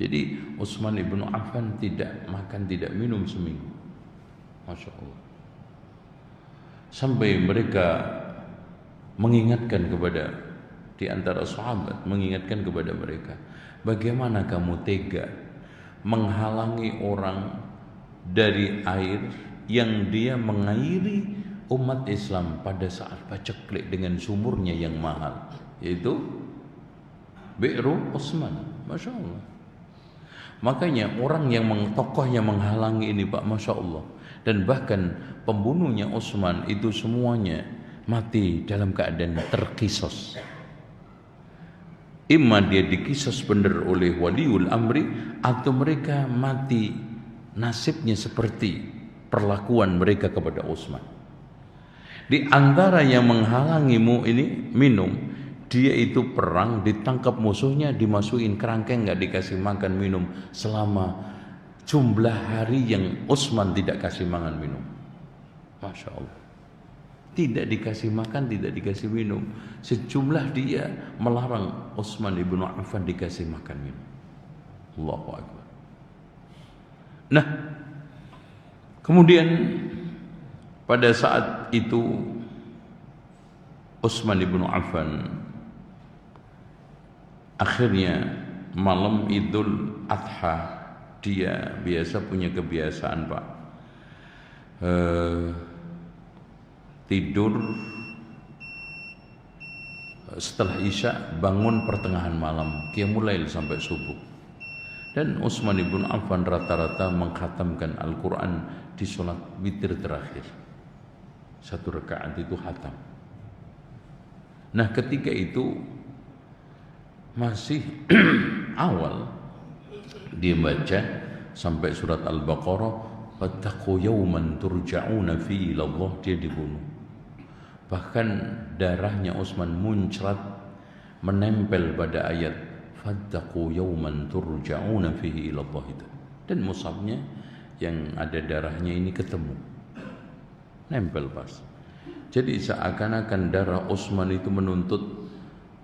Speaker 1: Jadi Utsman ibn Affan tidak makan, tidak minum seminggu. Masya Allah. Sampai mereka mengingatkan kepada, di antara sahabat mengingatkan kepada mereka, bagaimana kamu tega menghalangi orang dari air yang dia mengairi umat Islam pada saat paceklik dengan sumurnya yang mahal, yaitu Bi'ru Utsman. Masya Allah. Makanya orang yang tokohnya menghalangi ini Pak, Masya Allah. Dan bahkan pembunuhnya Utsman itu semuanya mati dalam keadaan terkisos. Imma dia dikisos benar oleh waliul amri, atau mereka mati nasibnya seperti perlakuan mereka kepada Utsman. Di antara yang menghalangimu ini minum, dia itu perang, ditangkap musuhnya, dimasukin kerangkeng, nggak dikasih makan minum selama jumlah hari yang Utsman tidak kasih makan minum. Masya Allah. Tidak dikasih makan, tidak dikasih minum. Sejumlah dia melarang Utsman ibn Affan dikasih makan minum. Allahu Akbar. Nah, kemudian pada saat itu Utsman ibn Affan akhirnya malam Idul Adha, dia biasa punya kebiasaan Pak, tidur setelah Isya, bangun pertengahan malam, qiyamul lail sampai subuh. Dan Utsman ibn Affan rata-rata mengkhatamkan Al-Quran di sholat witir terakhir. 1 rakaat itu khatam. Nah ketika itu masih awal, dia baca sampai surat Al-Baqarah, fattaqu yawman turja'una fi ilallah, dia dibunuh. Bahkan darahnya Utsman muncrat menempel pada ayat fattaqu yawman turja'una fihi ilallah itu. Dan mushafnya yang ada darahnya ini ketemu, nempel pas. Jadi seakan-akan darah Utsman itu menuntut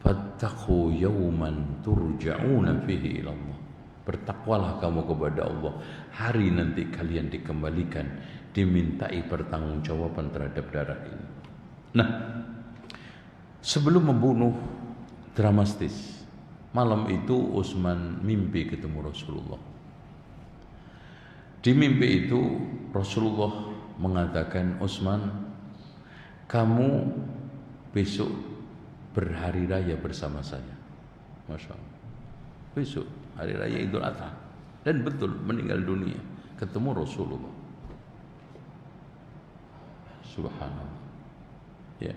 Speaker 1: fattaqu yawman turja'una fihi ilallah. Bertakwalah kamu kepada Allah, hari nanti kalian dikembalikan, dimintai pertanggungjawaban terhadap darah ini. Nah, sebelum membunuh, dramatis. Malam itu Utsman mimpi ketemu Rasulullah. Di mimpi itu Rasulullah mengatakan, Utsman, kamu besok berhari raya bersama saya. Masya Allah. Besok hari raya Idul Adha. Dan betul meninggal dunia, ketemu Rasulullah. Subhanallah. Ya.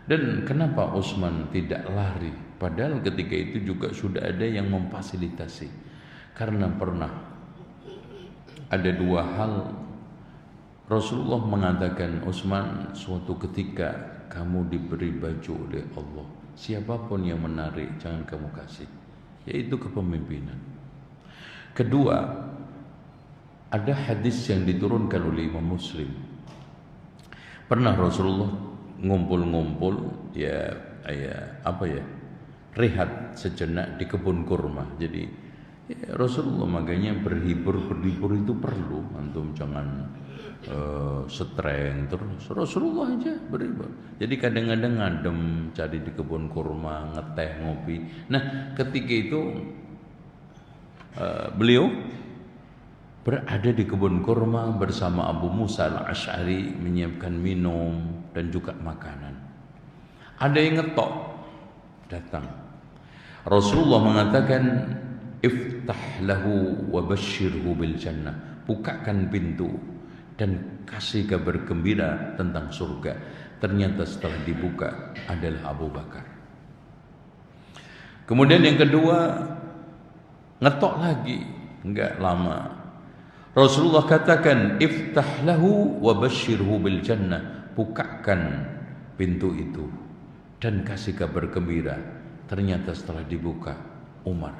Speaker 1: Dan kenapa Utsman tidak lari? Padahal ketika itu juga sudah ada yang memfasilitasi. Karena pernah ada dua hal Rasulullah mengatakan, Utsman, suatu ketika kamu diberi baju oleh Allah, siapapun yang menarik jangan kamu kasih, yaitu kepemimpinan. Kedua, ada hadis yang diturunkan oleh Imam Muslim. Pernah Rasulullah ngumpul-ngumpul rehat sejenak di kebun kurma. Jadi Rasulullah makanya berhibur itu perlu. Antum jangan streng terus. Rasulullah aja berhibur. Jadi kadang-kadang ngadem cari di kebun kurma, ngeteh, ngopi. Nah, ketika itu beliau berada di kebun kurma bersama Abu Musa al-Asy'ari, menyiapkan minum dan juga makanan. Ada yang ngetok datang. Rasulullah mengatakan, iftah lahu wa basyirhu bil jannah. Bukakan pintu dan kasih kabar gembira tentang surga. Ternyata setelah dibuka adalah Abu Bakar. Kemudian yang kedua, ngetok lagi, enggak lama. Rasulullah katakan, iftah lahu wa basyirhu bil jannah. Bukakan pintu itu dan kasih kabar gembira. Ternyata setelah dibuka Umar.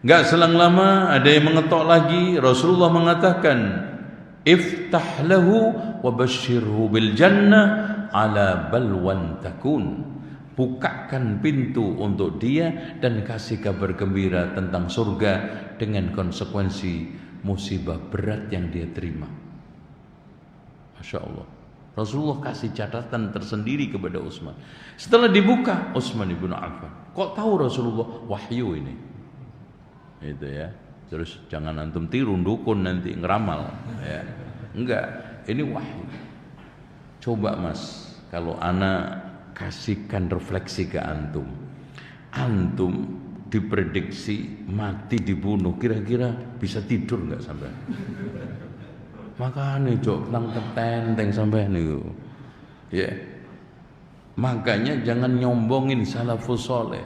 Speaker 1: Enggak selang lama ada yang mengetok lagi. Rasulullah mengatakan, iftah lahu wa basyirhu bil jannah ala balwan takun. Bukakan pintu untuk dia dan kasih kabar gembira tentang surga dengan konsekuensi musibah berat yang dia terima. Masya Allah. Rasulullah kasih catatan tersendiri kepada Utsman. Setelah dibuka, Utsman ibn Affan. Kok tahu Rasulullah? Wahyu ini. Itu ya. Terus jangan antum tiru dukun nanti ngeramal. Ya. Enggak. Ini wahyu. Coba mas, kalau ana kasihkan refleksi ke antum. Antum diprediksi mati dibunuh, kira-kira bisa tidur nggak sampai? Makanya jok nang ketenteng sampai nih, ya. Makanya jangan nyombongin salafus soleh,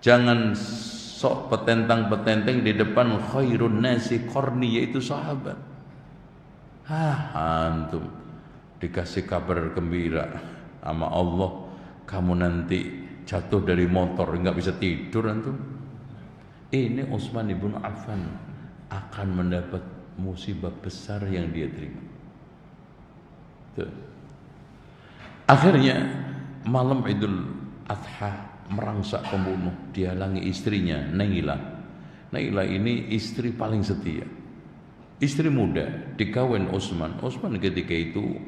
Speaker 1: jangan sok petentang-petenteng di depan khairun nasi qarni, yaitu sahabat. Antum dikasih kabar gembira sama Allah, kamu nanti jatuh dari motor nggak bisa tidur antum. Ini Utsman ibn Affan akan mendapat musibah besar yang dia terima. Tuh. Akhirnya malam Idul Adha merangsak pembunuh, dihalangi istrinya Nailah. Nailah ini istri paling setia, istri muda, dikawin Utsman. Utsman ketika itu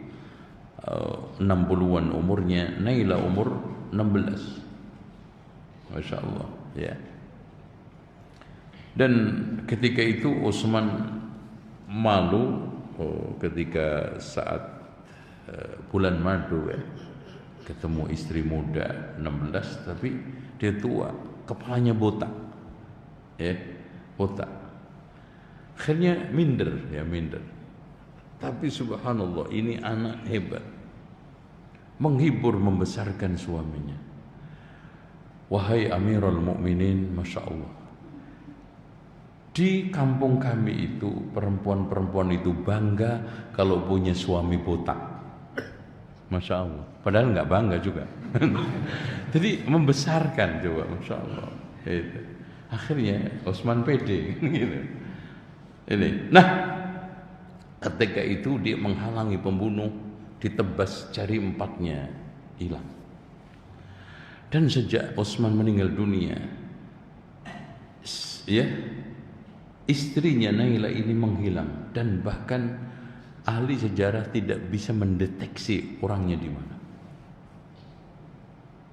Speaker 1: 60-an umurnya, Nailah umur 16. Masya Allah, ya. Dan ketika itu Utsman malu ketika saat bulan madu, ya, ketemu istri muda 16 tapi dia tua, kepalanya botak, ya, botak. Akhirnya minder. Tapi subhanallah, ini anak hebat, menghibur, membesarkan suaminya. Wahai Amirul Mukminin, Masya Allah, di kampung kami itu perempuan-perempuan itu bangga kalau punya suami botak. Masya Allah. Padahal nggak bangga juga. Jadi membesarkan coba, Masya Allah. Itu. Akhirnya Utsman pede. Gitu. Ini. Nah, ketika itu dia menghalangi pembunuh, ditebas jari 4-nya, hilang. Dan sejak Utsman meninggal dunia, ya, istrinya Nailah ini menghilang, dan bahkan ahli sejarah tidak bisa mendeteksi orangnya di mana.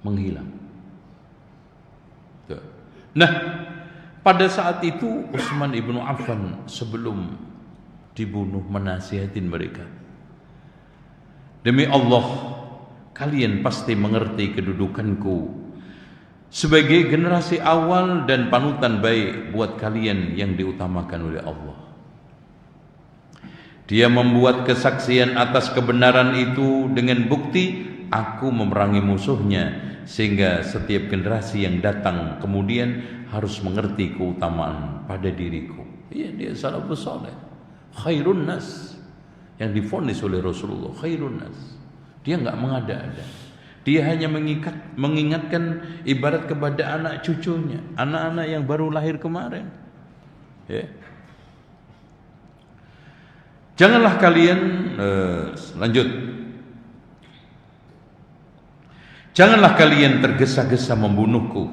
Speaker 1: Menghilang. Tuh. Nah, pada saat itu Utsman ibn Affan sebelum dibunuh menasihatin mereka. Demi Allah, kalian pasti mengerti kedudukanku sebagai generasi awal dan panutan baik buat kalian yang diutamakan oleh Allah. Dia membuat kesaksian atas kebenaran itu dengan bukti aku memerangi musuhnya, sehingga setiap generasi yang datang kemudian harus mengerti keutamaan pada diriku. Iya, dia salafus saleh. Khairun nas, yang divonis oleh Rasulullah, khairun nas. Dia enggak mengada-ada. Dia hanya mengingatkan ibarat kepada anak cucunya, anak-anak yang baru lahir kemarin. Ya. Janganlah kalian lanjut. Janganlah kalian tergesa-gesa membunuhku,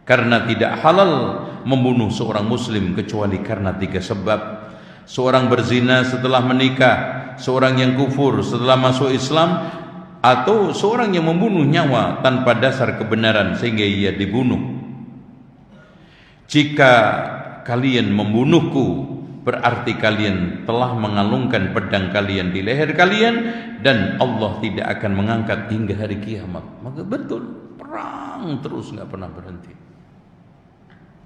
Speaker 1: karena tidak halal membunuh seorang muslim kecuali karena 3 sebab. Seorang berzina setelah menikah, seorang yang kufur setelah masuk Islam, atau seorang yang membunuh nyawa tanpa dasar kebenaran sehingga ia dibunuh. Jika kalian membunuhku, berarti kalian telah mengalungkan pedang kalian di leher kalian, dan Allah tidak akan mengangkat hingga hari kiamat. Maka betul, perang terus, nggak pernah berhenti.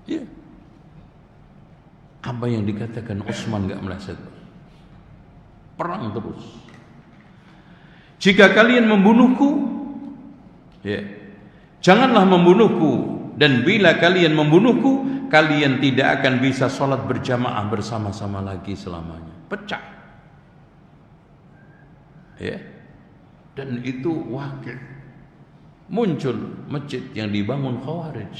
Speaker 1: Ya. Apa yang dikatakan Utsman nggak meleset, perang terus. Jika kalian membunuhku, ya, janganlah membunuhku. Dan bila kalian membunuhku, kalian tidak akan bisa sholat berjamaah bersama-sama lagi selamanya. Pecah. Ya. Dan itu wakil. Muncul masjid yang dibangun Khawarij,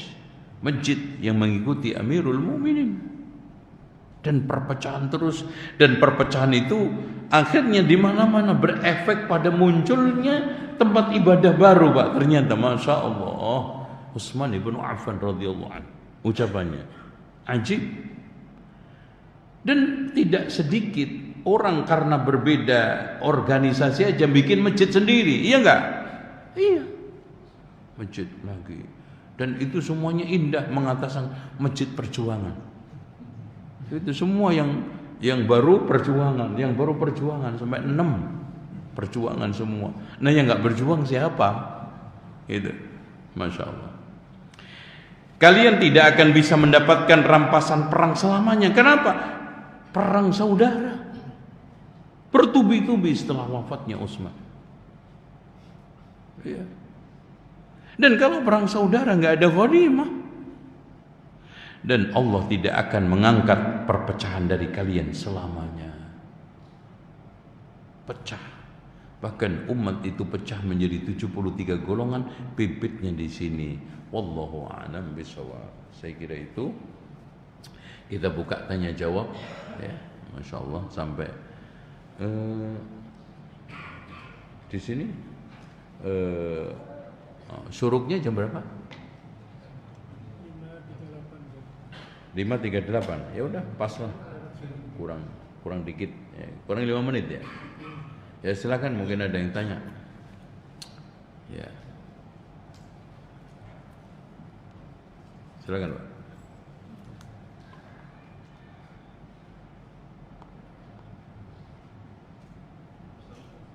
Speaker 1: masjid yang mengikuti Amirul Mukminin, dan perpecahan terus. Dan perpecahan itu akhirnya di mana-mana berefek pada munculnya tempat ibadah baru, Pak. Ternyata Masya Allah, Utsman ibn Affan radhiyallahu anhu, ucapannya ajib. Dan tidak sedikit orang karena berbeda organisasi aja bikin masjid sendiri, iya enggak? Iya, masjid lagi. Dan itu semuanya indah, mengatakan masjid perjuangan. Itu semua yang baru perjuangan, yang baru perjuangan sampai 6 perjuangan semua. Nah, yang enggak berjuang siapa? Itu, Masya Allah. Kalian tidak akan bisa mendapatkan rampasan perang selamanya. Kenapa? Perang saudara bertubi-tubi setelah wafatnya Utsman. Ya. Dan kalau perang saudara nggak ada ghanimah, dan Allah tidak akan mengangkat perpecahan dari kalian selamanya. Pecah. Bahkan umat itu pecah menjadi 73 golongan, bibitnya di sini. Wallahu a'lam bishawab. Saya kira itu kita buka tanya jawab, ya. Masya Allah, sampai di sini suruknya jam berapa? 5.38. Ya udah, pas lah. Kurang dikit, ya. Kurang 5 menit ya. Ya silakan, mungkin ada yang tanya. Ya. Silakan, Pak.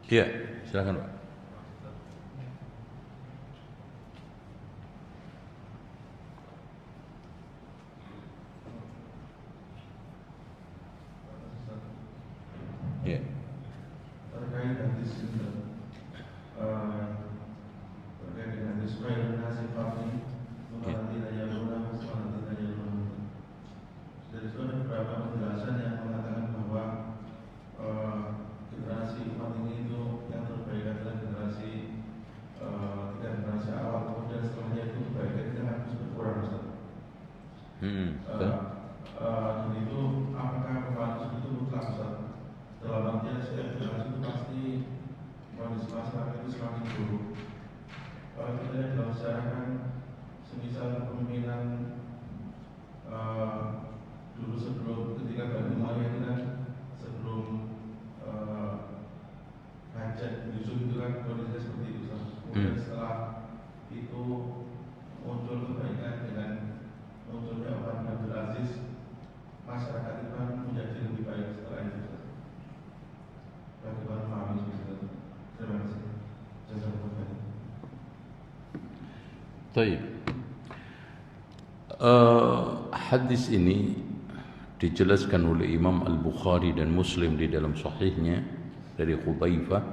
Speaker 1: Iya, silakan, Pak. Iya.
Speaker 2: Terkait hadis itu, terkait dengan hadis khairun nasi faqih, nanti tanya ulama, nanti tanya ulama. Dari situ ada beberapa penjelasan yang mengatakan bahwa generasi umat ini itu yang terbaik adalah generasi 3 generasi awal, kemudian setelahnya itu kebaikan kita harus berkurang, Ustaz. Dan itu apakah kemanusiaan itu mutlak, Ustaz? Dalam artian setiap generasi itu pasti kondisi masyarakat itu semakin buruk. Kalau kita lihat dalam sejarah kan, semisal kepemimpinan dulu sebelum ketika Bani Umayyah itu kan, sebelum Hajjaj bin Yusuf itu kan kondisinya seperti itu. Kemudian setelah itu muncul kebaikan dengan munculnya Umar bin Abdul Aziz, masyarakat itu kan menjadi lebih baik setelah itu. Bagaimana memahami itu? Terima kasih. Jazakumullah.
Speaker 1: Baik. Hadis ini dijelaskan oleh Imam Al-Bukhari dan Muslim di dalam sahihnya dari Hudzaifah,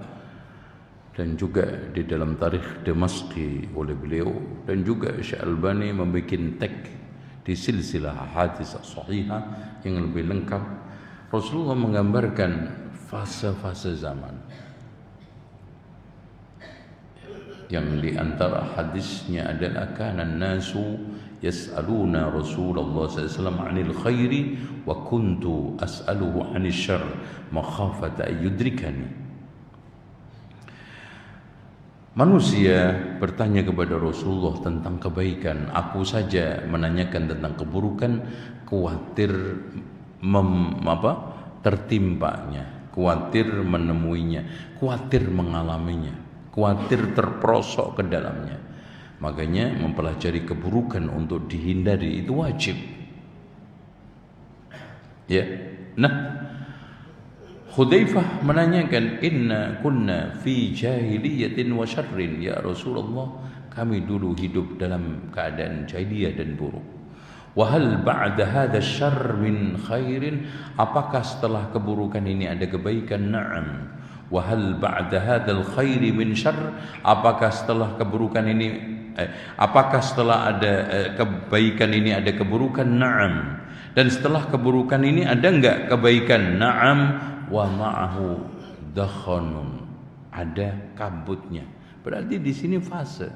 Speaker 1: dan juga di dalam Tarikh Damasqi oleh beliau, dan juga Syekh Albani membuat tag di silsilah hadis sahihah yang lebih lengkap, Rasulullah menggambarkan fase-fase zaman. Yang di antara hadisnya adalah kana nasu yas'aluna Rasulullah SAW 'anil khairi wa kuntu as'aluhu 'anil syarr makhafata ayyudrikani. Manusia bertanya kepada Rasulullah tentang kebaikan, aku saja menanyakan tentang keburukan, khawatir tertimpanya, khawatir menemuinya, khawatir mengalaminya, khawatir terperosok ke dalamnya. Makanya mempelajari keburukan untuk dihindari itu wajib. Ya. Nah, Hudzaifah menanyakan, inna kunna fi jahiliyatin wa syarrin ya Rasulullah, kami dulu hidup dalam keadaan jahiliyah dan buruk. Wa hal ba'da hadha syarr min khairin, apakah setelah keburukan ini ada kebaikan? Na'am. Wa hal ba'da hadzal khairi min syarr, apakah setelah keburukan ini apakah setelah ada kebaikan ini ada keburukan? Na'am. Dan setelah keburukan ini ada enggak kebaikan? Na'am. Wa ma'ahu dakhanun, ada kabutnya. Berarti di sini fase.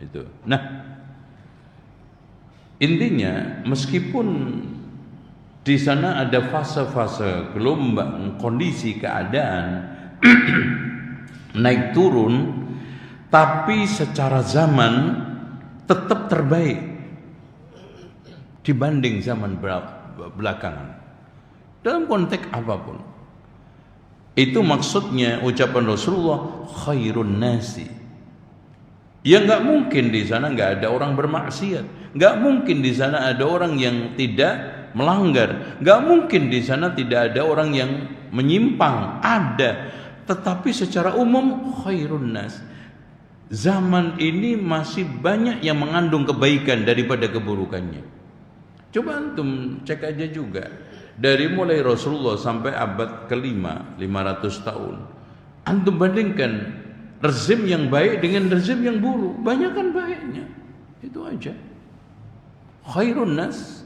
Speaker 1: Itu. Nah, intinya meskipun di sana ada fase-fase gelombang, kondisi keadaan naik turun, tapi secara zaman tetap terbaik dibanding zaman belakangan. Dalam konteks apapun. Itu maksudnya ucapan Rasulullah khairun nasi. Ya enggak mungkin di sana enggak ada orang bermaksiat, enggak mungkin di sana ada orang yang tidak melanggar, enggak mungkin di sana tidak ada orang yang menyimpang, ada. Tetapi secara umum khairun nas. Zaman ini masih banyak yang mengandung kebaikan daripada keburukannya. Coba antum cek aja juga. Dari mulai Rasulullah sampai abad ke-5, 500 tahun. Antum bandingkan rezim yang baik dengan rezim yang buruk, banyakan baiknya. Itu aja. Khairun nas.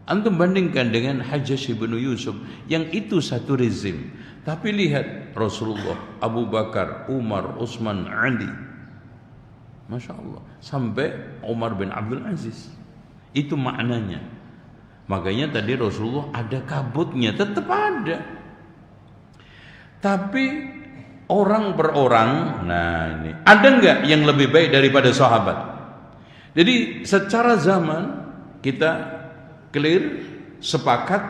Speaker 1: Antum bandingkan dengan Hajjaj bin Yusuf, yang itu satu rezim. Tapi lihat Rasulullah, Abu Bakar, Umar, Utsman, Ali. Masya Allah. Sampai Umar bin Abdul Aziz. Itu maknanya. Makanya tadi Rasulullah ada kabutnya, tetap ada. Tapi orang per orang, nah ini ada enggak yang lebih baik daripada sahabat? Jadi secara zaman kita clear, sepakat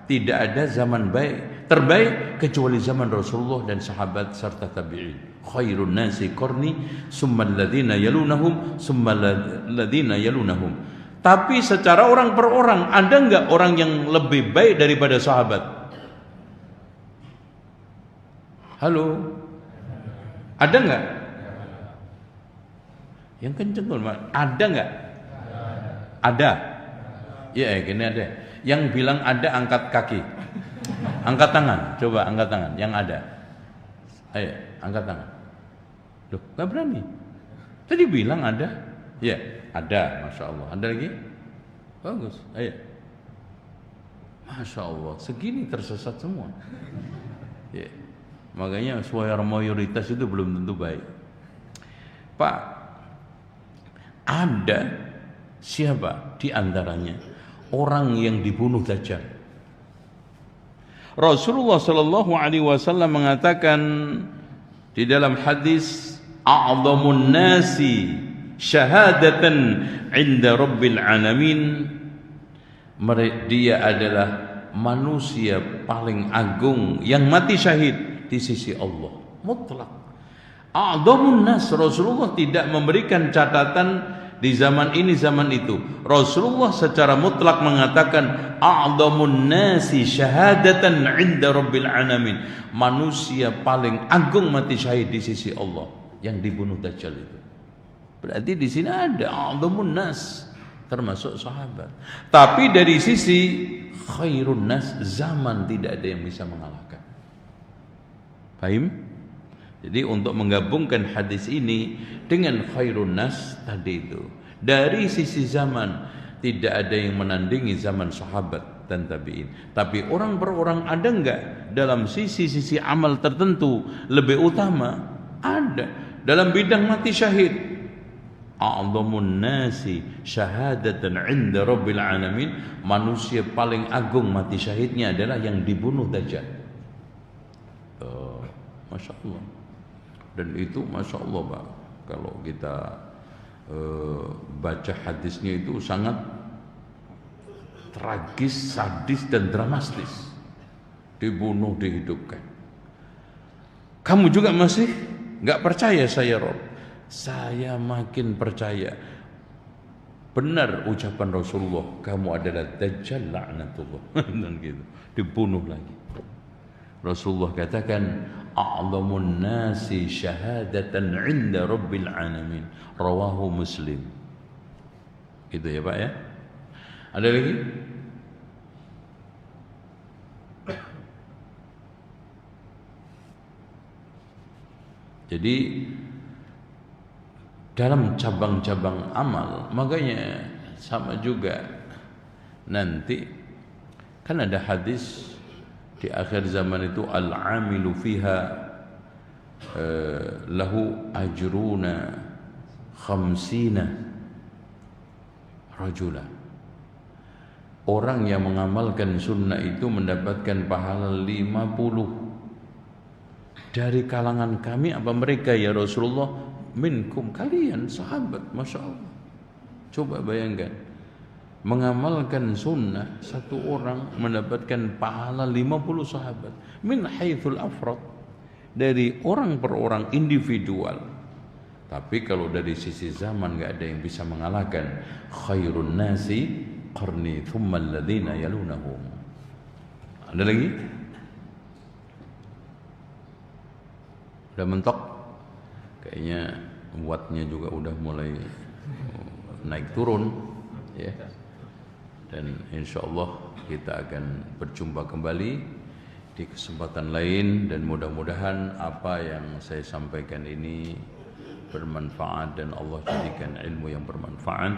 Speaker 1: tidak ada zaman baik terbaik kecuali zaman Rasulullah dan sahabat serta tabi'in. Khairun nasi qarni, summa alladziina yalunahum, summa alladziina yalunahum. Tapi secara orang per orang, ada enggak orang yang lebih baik daripada sahabat? Halo? Ada enggak? Yang kenceng tuh, ada enggak? Ada. Ya, gini ada. Yang bilang ada angkat kaki. Angkat tangan, coba angkat tangan yang ada. Ayo, angkat tangan. Loh, enggak berani. Tadi bilang ada. Ya, ada, Masya Allah. Ada lagi? Bagus, ayo. Masya Allah, segini tersesat semua. Ya. Makanya suara mayoritas itu belum tentu baik. Pak, ada siapa di antaranya orang yang dibunuh Dajjal? Rasulullah Shallallahu Alaihi Wasallam mengatakan di dalam hadis, a'zamun nasi syahadatan inda rabbil alamin, dia adalah manusia paling agung yang mati syahid di sisi Allah mutlak. A'zamun nas, Rasulullah tidak memberikan catatan di zaman ini zaman itu. Rasulullah secara mutlak mengatakan a'zamun nasi syahadatan inda rabbil alamin, manusia paling agung mati syahid di sisi Allah yang dibunuh Dajjal itu. Berarti di sini ada a'zamun nas, termasuk sahabat. Tapi dari sisi khairun nas, zaman tidak ada yang bisa mengalahkan. Paham? Jadi untuk menggabungkan hadis ini dengan khairun nas tadi itu, dari sisi zaman tidak ada yang menandingi zaman sahabat dan tabi'in. Tapi orang per orang ada enggak dalam sisi-sisi amal tertentu lebih utama? Ada. Dalam bidang mati syahid, a'zamun nasi syahadatan 'inda rabbil alamin, manusia paling agung mati syahidnya adalah yang dibunuh Dajjal. Masya Allah. Dan itu Masya Allah Pak, kalau kita baca hadisnya itu sangat tragis, sadis dan dramatis. Dibunuh, dihidupkan. Kamu juga masih nggak percaya saya Rob? Saya makin percaya. Benar ucapan Rasulullah, kamu adalah Dajjal laknatullah. Dan gitu, dibunuh lagi. Rasulullah katakan, a'zamun nasi syahadatan 'inda rabbil alamin, rawahu Muslim. Gitu ya Pak ya. Ada lagi? Jadi dalam cabang-cabang amal, makanya sama juga nanti kan ada hadis di akhir zaman itu, al-amilu fiha lahu ajruna khamsina rajula. Orang yang mengamalkan sunnah itu mendapatkan pahala 50. Dari kalangan kami apa mereka ya Rasulullah? Minkum, kalian sahabat. Masya Allah. Coba bayangkan, mengamalkan sunnah satu orang mendapatkan pahala 50 sahabat. Min haitsul afrad, dari orang per orang individual. Tapi kalau dari sisi zaman gak ada yang bisa mengalahkan. Khairun nasi qarni thumma alladhina yalunahum. Ada lagi? Udah mentok? Kayaknya wattnya juga udah mulai naik turun ya. Dan insya Allah kita akan berjumpa kembali di kesempatan lain, dan mudah-mudahan apa yang saya sampaikan ini bermanfaat dan Allah jadikan ilmu yang bermanfaat.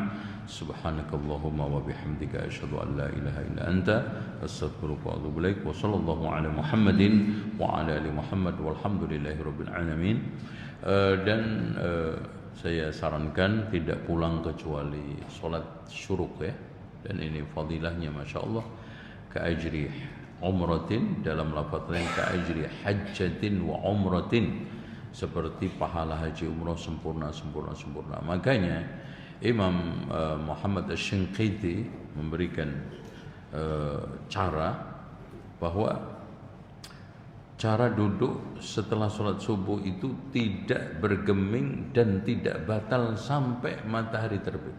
Speaker 1: Subhanakallahumma wa bihamdika asyhadu an la ilaha illa anta astaghfiruka wa atubu ilaik. Wa sallallahu ala Muhammadin wa ala ali Muhammad walhamdulillahi rabbil alamin. Dan saya sarankan tidak pulang kecuali sholat syuruk ya. Dan ini fadilahnya Masya Allah, ka'ajri umratin, dalam lafaz lain ka'ajri hajjatin wa umratin, seperti pahala haji umrah sempurna. Makanya Imam Muhammad Asy-Shinqiti memberikan cara bahwa cara duduk setelah sholat subuh itu tidak bergeming dan tidak batal sampai matahari terbit.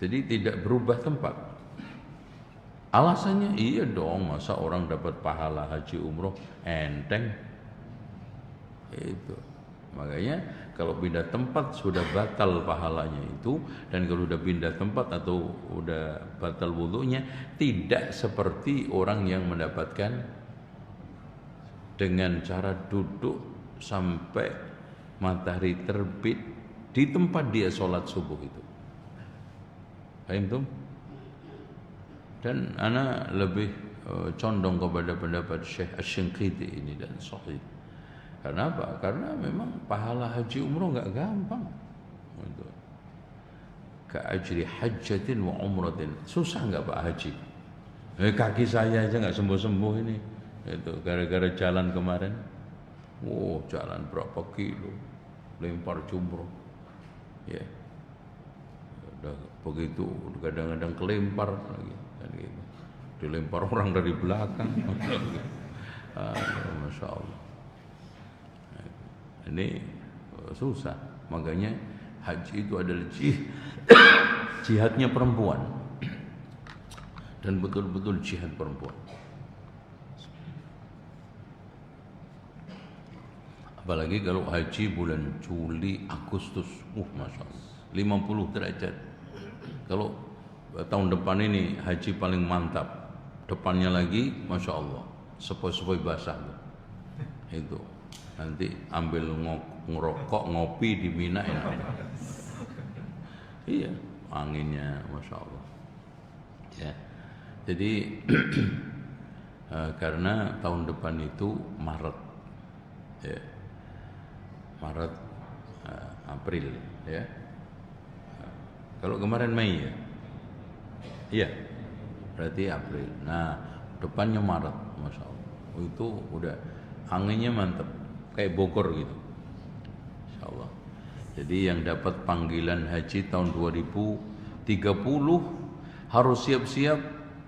Speaker 1: Jadi tidak berubah tempat. Alasannya, iya dong, masa orang dapat pahala haji umroh enteng. Itu makanya kalau pindah tempat sudah batal pahalanya itu, dan kalau sudah pindah tempat atau sudah batal wudunya, tidak seperti orang yang mendapatkan dengan cara duduk sampai matahari terbit di tempat dia sholat subuh itu. Paham tuh? Dan ana lebih condong kepada pendapat Syekh Asy-Shinqiti ini dan sahih. Karena apa? Karena memang pahala haji umroh enggak gampang. Gitu. Ka'ajri hajjatin wa umratin. Susah enggak Pak haji? Kaki saya aja enggak sembuh-sembuh ini. Itu gara-gara jalan kemarin. Jalan berapa kilo, lempar jumroh. Ya. Udah begitu kadang-kadang kelempar lagi kan gitu. Dilempar orang dari belakang. Masya Allah. Ini susah. Makanya haji itu adalah jihadnya perempuan. Dan betul-betul jihad perempuan. Apalagi kalau haji bulan Juli, Agustus, Masya Allah, 50 derajat. Kalau tahun depan ini haji paling mantap. Depannya lagi, Masya Allah, sepoi-sepoi basah. Itu nanti ambil ngerokok, ngopi di Mina enak. Iya, anginnya, masya Allah. Ya, jadi karena tahun depan itu Maret, ya, Maret, April, ya. Kalau kemarin Mei ya, iya, berarti April. Nah, depannya Maret, masya Allah. Itu udah anginnya mantap, kayak Bogor gitu, insya Allah. Jadi yang dapat panggilan haji tahun 2030 harus siap-siap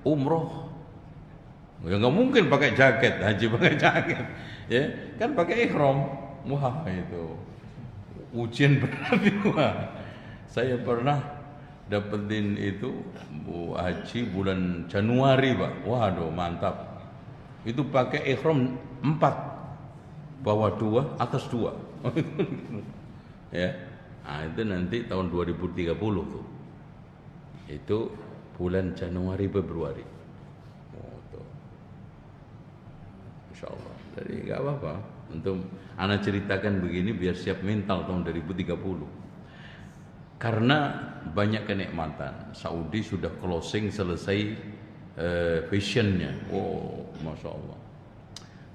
Speaker 1: umroh. Ya nggak mungkin pakai jaket, haji pakai jaket, ya kan pakai ihram. Wah itu ujian berat itu. Saya pernah dapetin itu haji bulan Januari, Pak. Waduh mantap. Itu pakai ihram 4, bawah 2, atas 2. Ya, nah itu nanti tahun 2030 tuh. Itu bulan Januari Februari. Oh, tuh. Insya Allah. Jadi nggak apa-apa. Untuk anak ceritakan begini biar siap mental tahun 2030. Karena banyak kenikmatan. Saudi sudah closing selesai fashionnya. Oh, masya Allah.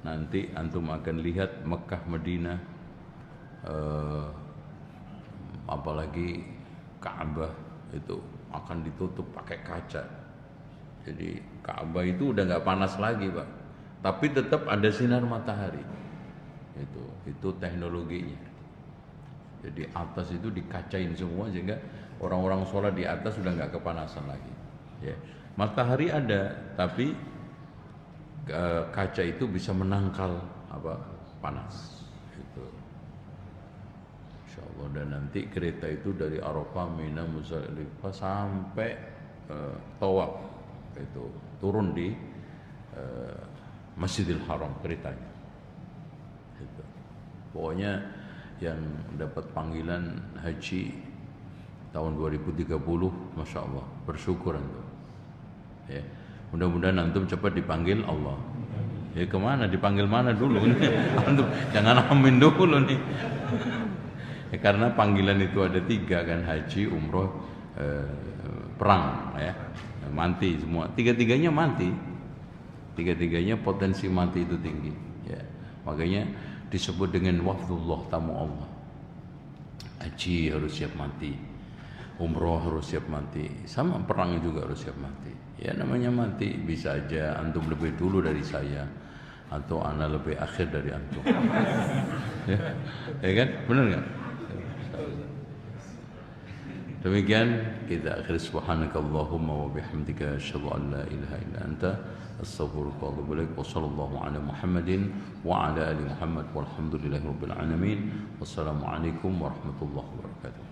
Speaker 1: Nanti antum akan lihat Mekah, Madinah, apalagi Ka'bah itu akan ditutup pakai kaca. Jadi Ka'bah itu udah nggak panas lagi, Pak. Tapi tetap ada sinar matahari. Itu teknologinya. Jadi atas itu dikacain semua sehingga orang-orang sholat di atas sudah nggak kepanasan lagi. Ya. Matahari ada, tapi kaca itu bisa menangkal panas. Itu. Insya Allah. Dan nanti kereta itu dari Arafah, Mina, Muzdalifah sampai Tawaf itu turun di Masjidil Haram keretanya. Itu. Pokoknya yang dapat panggilan haji tahun 2030, masya Allah, bersyukur antum. Ya, mudah-mudahan antum cepat dipanggil Allah. Ya kemana? Dipanggil mana dulu? Antum jangan amin dulu nih. Ya, karena panggilan itu ada 3 kan, haji, umroh, perang, ya, mati semua. Tiga-tiganya mati. Tiga-tiganya potensi mati itu tinggi. Ya, makanya disebut dengan wafdullah, tamu Allah. Haji harus siap mati, umroh harus siap mati, sama perang juga harus siap mati. Ya namanya mati, bisa aja antum lebih dulu dari saya, atau ana lebih akhir dari antum. Ya kan, benar nggak? Demikian kita akhir. Subhanakallahumma wa bihamdika asyhadu an la ilaha illa anta astaghfiruka wa atubu ilaik. Wa sallallahu ala Muhammadin wa ala ali Muhammad walhamdulillahi rabbil alamin. Wassalamu alaikum warahmatullahi wabarakatuh.